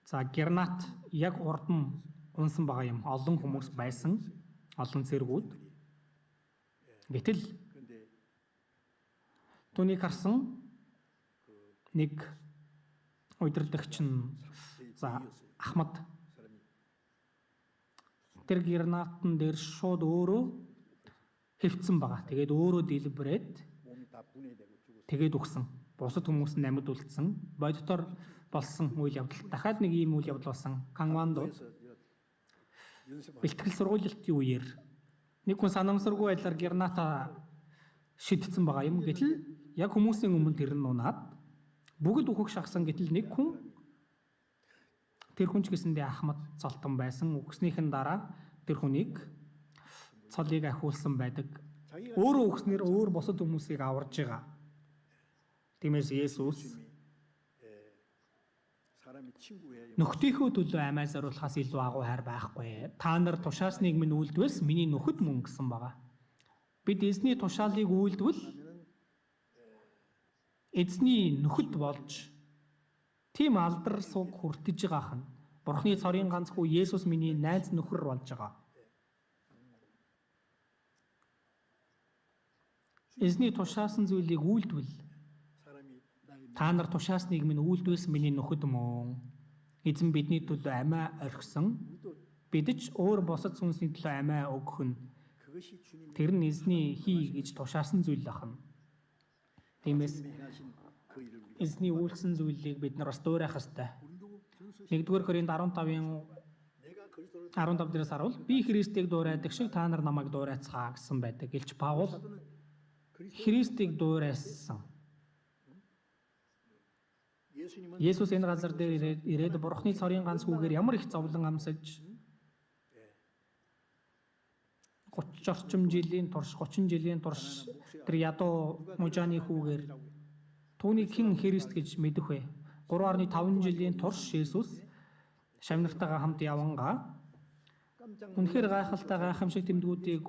За гранат яг урд нь унсан байгаа юм. Олон хүмүүс байсан. Олон цэргүүд. Гэтэл
근데
түүнийг харсан нэг удирдагч нь за Ахмад
사람이
тэр гранатан дээр шууд өөрөө хэвцсэн байгаа. Тэгээд өөрөө дэлбэрээд
몸이 다 분해되고 죽었어요.
тэгээд өгсөн. Бусад хүмүүс нь амьд үлдсэн. Бодитоор болсон үйл явдал. Дахиад нэг ийм үйл явдал болсон. Кангвандо
그래서 연습하고
бэлтгэл сургуулилтын үеэр нэг хүн санамсаргүй байдлаар граната шидсэн байгаа юм. Гэтэл яг хүмүүсийн өмнө тэр нь унаад бүгд үхэх шахсан. Гэтэл нэг хүн тэр хүн ч гэсэндээ Ахмад цолтон байсан. Үхснийхэн дараа тэр хүнийг цолыг ахиулсан байдаг.
자기가
Өөрөө үхснээр өөр босод хүмүүсийг аварж байгаа. Тиймээс Есүс
사람이 친구예요.
нөхдийнхөө төлөө амиа зориулахаас илүү агуу хайр байхгүй. Та нар тушаасныг минь үйлдвэс миний нөхөд мөн гэсэн байгаа. Бид эзний тушаалыг үйлдвэл эзний нөхөд болж тийм алдар суг хүртэж байгаа хан. Бурхны цорын ганц хүү Есүс миний найз нөхөр болж байгаа. Эзний тушаасан зүйлийг үйлдвэл
사람이 나의
та нар тушаасныг минь үйлдвэс миний нөхөд мөн. Эзэн бидний төлөө амиа орхисон.
우리도
Бид ч өөр босод сүнсний төлөө амиа өгөх нь
그것이 주님
тэр нь эзний хий гэж тушаасан зүйл ахна. Тиймээс
이 행하신 그 일을 우리가
эзний үйлсэн зүйлийг бид нар бас дуурайх ёстой.
우리도 전수
1-р Коринт 15-ын
내가 그리스도를
15 дээрээс харуул би Христийг дуурайдаг шиг та нар намайг дуурайцгаа гэсэн байдаг. Илч Паул
그리스도
Христийг дуурайсан.
예수님은
Есүс энэ газар дээр ирээд Бурхны цорын ганц хүүгээр ямар их зовлон амсаж 30 орчим жилийн турш 30 жилийн турш тэр ядуу мужааны хүүгээр түүнийг хэн Христ гэж мэдэх вэ? 3.5 жилийн турш Есүс шавнартайгаа хамт явангаа
깜짝
үнэхээр гайхалтай гайхамшиг тэмдгүүдийг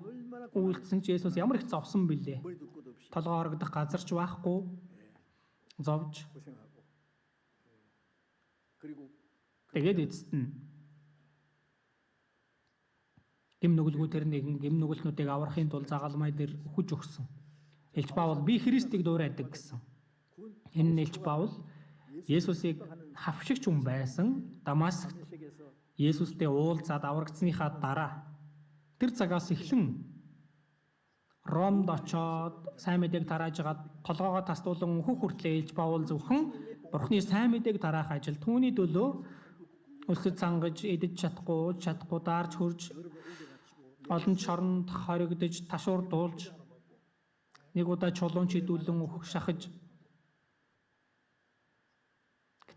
үйлдсэн ч Есүс ямар их зовсон бэлээ.
머리도 끝 없이
Толгой орогдох газар ч байхгүй зовж
고생하고 그리고
тэгээд эцэст нь гим нүгэлгүүдээр нэгэн гим нүгэлтнүүдийг аврахын тулд загалмай дээр хүж өгсөн. Илч Паул би Христийг дуурайдаг гэсэн. Энэ нь Илч Паул Есүсийг хавшигч хүн байсан. Дамаск
세계에서
Есүстэй уулзаад аврагдсныхаа дараа тэр цагаас эхлэн Ромд очоод сайн мэдээг тарааж агаад толгоогоо тасдуулан өөхөх хүртлээр Илч Паул зөвхөн Бурхны сайн мэдээг тараах ажил түүний төлөө өлсөд цангаж идэж чадахгүй даарж хөрж олон шоронд хоригдож ташуур дуулж нэг удаа чулуун чидүүлэн өөхөх шахаж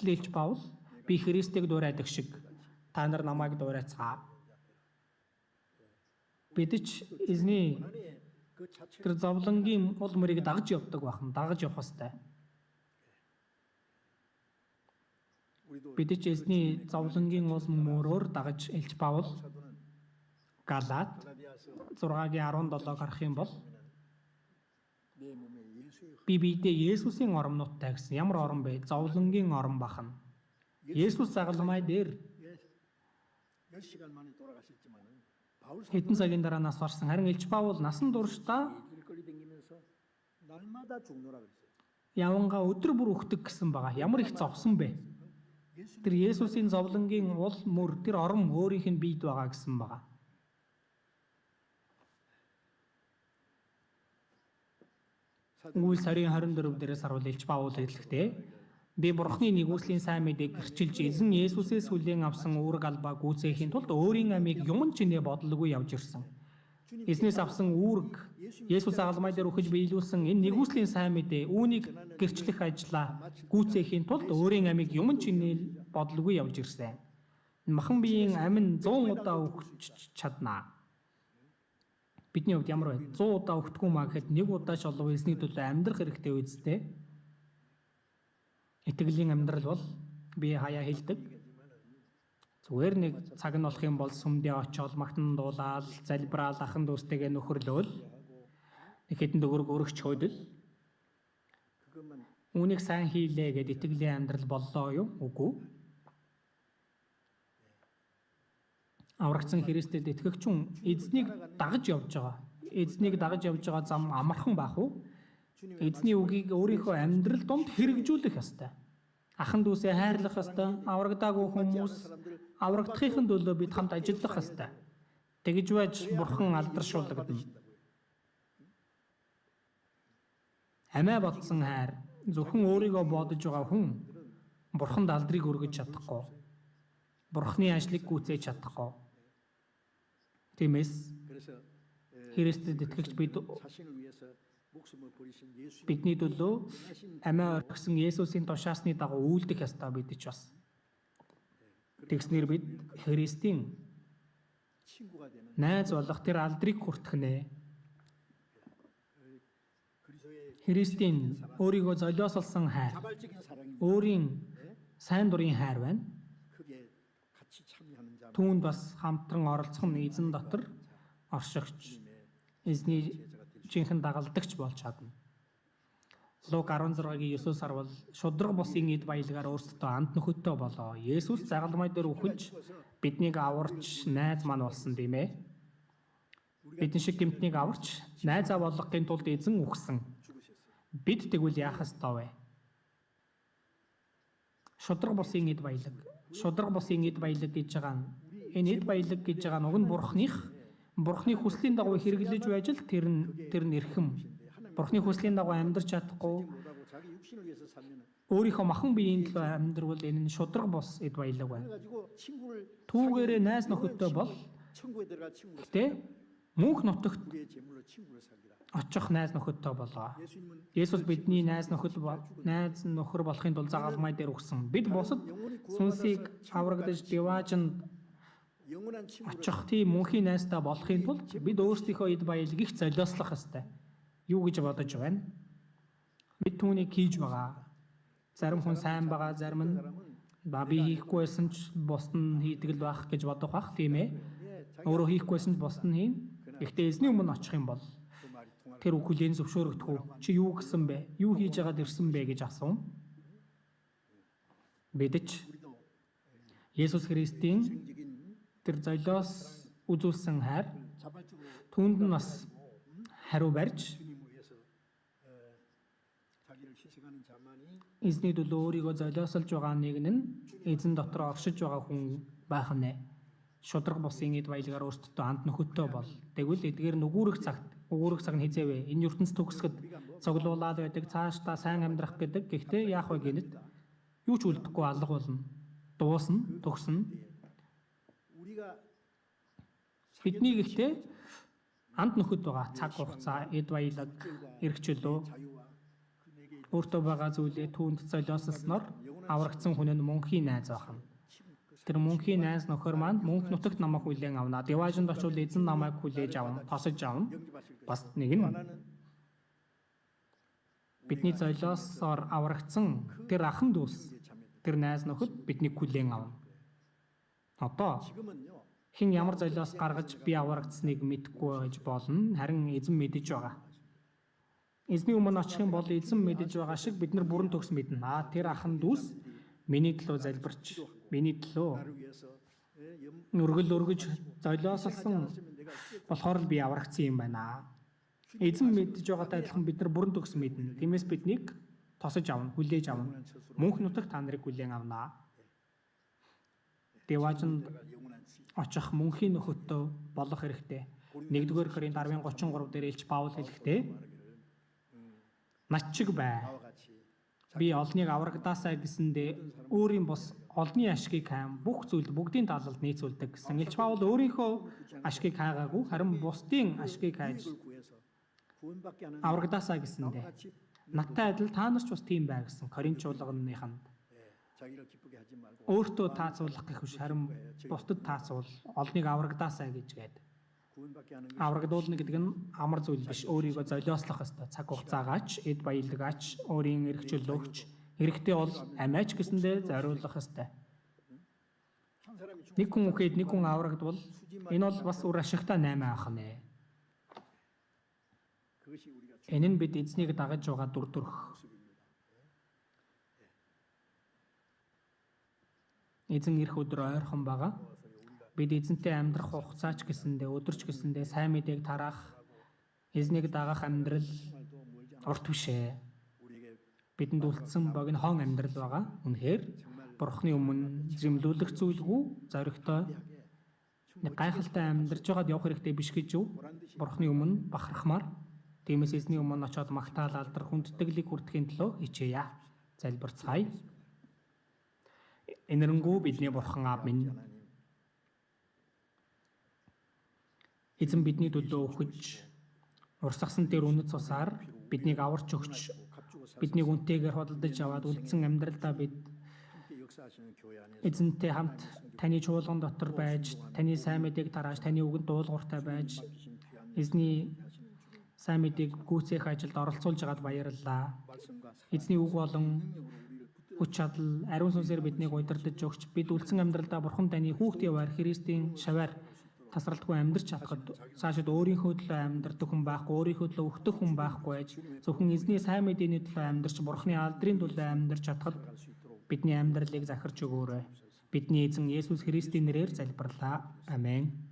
Илч Паул би Христийг дуурайдаг шиг та нар намайг дуурайцгаа. Бид ч эзний
그 자체
тэр зовлонгийн уул мөрийг дагаж явдаг бахан, дагаж явах хэвээр.
우리도
Бид ч эзний зовлонгийн уул мөрөөр дагаж Илч Паул
사도는
Галаат 6:17 гарах юм бол
내 몸에 예수의
би биедээ Есүсийн оромнуудтай гэсэн. Ямар орон бэ? Зовлонгийн орон бахна. Есүс загалмай дээр
10시간 만에 돌아가셨지만은 바울
хэдэн цагийн дараа нас барсан. Харин Илж Паул насан туршдаа
길거리 댕기면서 날마다 죽노라 그랬어요.
явангаа өдөр бүр өгдөг гэсэн байгаа. Ямар их зовсон бэ? Тэр Есүсийн зовлонгийн ул мөр тэр орон өөрийнх нь бийд байгаа гэсэн байгаа. Үйл сарын 24 дээрээс харуул Илж Паул хэлэхдээ би Бурхны нэгүслийн сайн мэдээг гэрчилж эзэн Есүсээс хүлээн авсан үүрэг албаа гүйцээхийн тулд өөрийн амийг юмн чинээ бодлоггүй явж ирсэн. Эзнээс авсан үүрэг Есүс загалмай дээр өгч биелүүлсэн энэ нэгүслийн сайн мэдээ үүнийг гэрчлэх ажлаа гүйцээхийн тулд өөрийн амийг юмн чинээ бодлоггүй явж ирсэн. Махан биеийн амин 100 удаа өгч чаднаа. Бидний хувьд ямар вэ? 100 удаа өгтгүү маа гэхэд нэг удаа ч олов эзний төлөө амьдрах хэрэгтэй үстэй. Итгэлийн амьдрал бол би хаяа хэлдэг. Зүгээр нэг цаг нь болох юм бол сүмдээ очиод магтан дуулаад залбираал ахын дүүстэйгээ нөхөрлөөл нэг хэдэн төгрөг өргөч хөөдөл
그것만
үүнийг сайн хийлээ гэд итгэлийн амьдрал боллоо юу? Үгүй. Аврагцсан Христэд итгэгчүн эзнийг дагаж явж байгаа. Эзнийг дагаж явж байгаа зам амархан бах уу? Эзний үгийг өөрийнхөө амьдрал донд хэрэгжүүлэх ёстой. Ахан дүүсээ хайрлах ёстой. Аврагдаагүй хүмүүс аврагдахын төлөө бид хамт ажиллах ёстой. Тэгж байж Бурхан алдаршуулгадна. Амиа бодсон хайр зөвхөн өөрийгөө бодож байгаа хүн Бурханд алдрыг өргөж чадахгүй. Бурханы ажлыг гүйцээж чадахгүй. Тиймээс
그래서
Христэд итгэгч бид
자신을 위해서 목숨을 버리신 예수
бидний төлөө амиа орхисон Есүсийн тушаасны дагуу үйлдэх ёстой бидэж бас. Тэгснэр бид Христийн
친구가 되는
найз болох тэр алдрыг хүртэх нэ.
그리스도의
Христийн өөрийгөө золиослсон хайр,
자발적인 사랑이
өөрийн сайн дурын хайр байна.
크게 같이 참여하는 자
Түүнд бас хамтран оролцох нь эзэн дотор оршигч, эзний жинхэнэ дагалдагч болж чадна. Луг 16-гийн 9-өөс харвал шудраг бусын эд баялагаар өөрсдөө анд нөхөдтэй болоо. Есүс загалмай дээр үхэж биднийг аварч найз маань болсон тийм ээ. Бидний шиг гэмтнийг аварч найзаа болгохын тулд эзэн үхсэн. Бид тэгвэл яах ёстой вэ? Шудраг бусын эд баялаг. Шудраг бусын эд баялаг гэж байгаа нь энэ эд баялаг гэж байгаа нь уг нь Бурхны хүслийн дагуу хэрэглэж байж л тэр нь эрхэм. Бурхны хүслийн дагуу амьдрч чадахгүй
못하고 자기 육신을 위해서 살면은
өөрийнхөө махан биеийн төлөө амьдрвал энэ нь шудраг бус эд баялаг байна.
그래가지고 친구를
Түүгээрээ найз нөхөдтэй бол
천국에 들어가 친구를
гэтээ мөнх нутагт
우리의 재물로 친구를 살기라.
очих найз нөхөдтэй болоо.
예수님은
Есүс бидний найз нөхөр болохын тулд загалмай дээр өгсөн. Бид бусад сүнсийг аврагдаж диваажинд
영원한 친구를
очих тийм мөнхийн найзтай болохын тулд бид өөрсдийнхөө эд баялаг их золиослох ёстой. Юу гэж бодож байна? Бид түүнийг хийж байгаа. Зарим хүн сайн байгаа, зарим нь би хийхгүй байсан ч бусд нь хийдэг л байх гэж бодох бах тийм ээ. Өөрөө хийхгүй байсан ч бусд нь хийн. Гэхдээ эзний өмнө очих юм бол
그 말이 통할
тэр үг хүлээн зөвшөөрөгдөх үү? Чи юу гэсэн бэ? Юу хийж яагаад ирсэн бэ гэж асуув. Бидч
우리도
Есүс Христийн
정적인
тэр золиос үзүүлсэн хайр
자발적으로
түүнд нь бас хариу барьж
주님을 위해서 자기를 희생하는 자만이
эзний төлөө өөрийгөө золиослж байгаа нэг нь эзэн дотор оршиж байгаа хүн байх нэ. Шудраг бусын эд баялагаар өөртөө анд нөхөдтэй бол. Тэгвэл эдгээр нь өгүүрэх цаг нь хизээ вэ? Энэ ертөнц төгсгöd цоглуулаад байдаг цаашдаа сайн амьдрах гэдэг. Гэхдээ яах вэ гэнэт? Юу ч үлдэхгүй алга болно. Дуусна, төгснө.
우리가
Бидний гэхдээ анд нөхөд байгаа цаг хугацаа, эд баялаг, эрхчлөө
자유와 그 내게
өөртөө байгаа зүйлээ түүнд золиослсноор аврагдсан хүн нь мөнхийн найз байна. Тэр мөнхийн найз нөхөр маань мөнх нутагт намайг хүлээн авна. Диваажинд очивол эзэн намайг хүлээж авна, тосож авна.
영접하실
Бас нэг нь
하나는
бидний золиосоор аврагдсан тэр ахан дүүс, тэр найз нөхөд биднийг хүлээн авна. Одоо
지금은요
Хэн ямар золиос гаргаж би аврагдсныг мэдэхгүй байж болно. Харин эзэн мэдэж байгаа. Эзний өмнө очих юм бол эзэн мэдэж байгаа шиг бид нар бүрэн төгс мэднэ. Тэр ахын дүүс миний төлөө залбирч, миний төлөө нүргэл өргөж золиослсон болохоор л би аврагдсан юм байна. Эзэн мэдэж байгаатай адилхан бид нар бүрэн төгс мэднэ. Тиймээс биднийг тосож авна, хүлээж авна. Мөнх нутаг та нарыг хүлээн авнаа. Дэважинд очих мөнхийн нөхөдөө болох хэрэгтэй. 1-р Коринт 10:33 дээр Илч Паул хэлэхдээ над чиг бай. Би олныг аврагдаасаа гэсэндээ өөрийн бос олны ашгийг хайм бүх зүйлд бүгдийн талалд нийцүүлдэг гэсэн. Илч Паул өөрийнхөө ашгийг хайгаагүй харин бусдын ашгийг хайж аврагдаасаа гэсэндээ надтай адил та нар ч бас тийм бай гэсэн. Коринчуулганыханд өөртөө таацуулах гэх биш харин бусдад таацуул олныг аврагдаасаа гэж гээд. Аврагдуулна гэдэг нь амар зүйл биш. Өөрийгөө золиослох ёстой. Цаг хугацаагаач, эд баялдагаач, өөрийн эрх чөлөөгч хэрэгтэй бол амиач гэсэндээ зориулах ёстой. Нэг хүн үхээд нэг хүн аврагдвал энэ бол бас үр ашигтай 8 ах нэ. Энэ нь бид эзнийг дагаж байгаа дүр төрх. Эзэн ирэх өдөр ойрхон байгаа. Бид эзэнтэй амьдрах хугацаач гэсэндээ өдөрч гэсэндээ сайн мэдээг тараах, эзнийг дагах амьдрал урт бишээ. Бидэнд үлдсэн богино хон амьдрал байгаа. Үнэхээр Бурхны өмнө зэмлүүлэх зүйлгүй, зоригтой, нэг гайхалтай амьдарч байгаад явах хэрэгтэй биш гэж юу? Бурхны өмнө бахархмаар. Тиймээс эзний өмнө очиод магтаал алдар хүндэтгэлийг хүртэхийн төлөө хичээе. Залбирцгаая. Энэрэнгүү бидний Бурхан аав минь. Эзэн бидний төлөө өгч урсгасан тэр үнэт цусаар биднийг аварч өгч биднийг үнтэйгээр худалдаж аваад үлдсэн амьдралдаа бид эзэнтэй хамт таны чуулган дотор байж таны сайн мэдээг тарааж таны үгэнд дуулууртай байж эзний сайн мэдээг гүйцээх ажилд оролцуулж байгаад баярлалаа. Эзний үг болон хүч чадал ариун сүнсээр биднийг удирдах өгч бид үлдсэн амьдралдаа Бурхан таны хүүхдийн яваар Христийн шаваар тасралтгүй амьдарч чадхад цаашид өөрийнхөө төлөө амьдардаг хүн байхгүй, өөрийнхөө төлөө өгдөх хүн байхгүй байж зөвхөн эзний сайн мэдээний төлөө амьдарч Бурханы алдрын төлөө амьдарч чадхад бидний амьдралыг захирч өгөөрэй. Бидний эзэн Есүс Христийн нэрээр залбирлаа. Амен.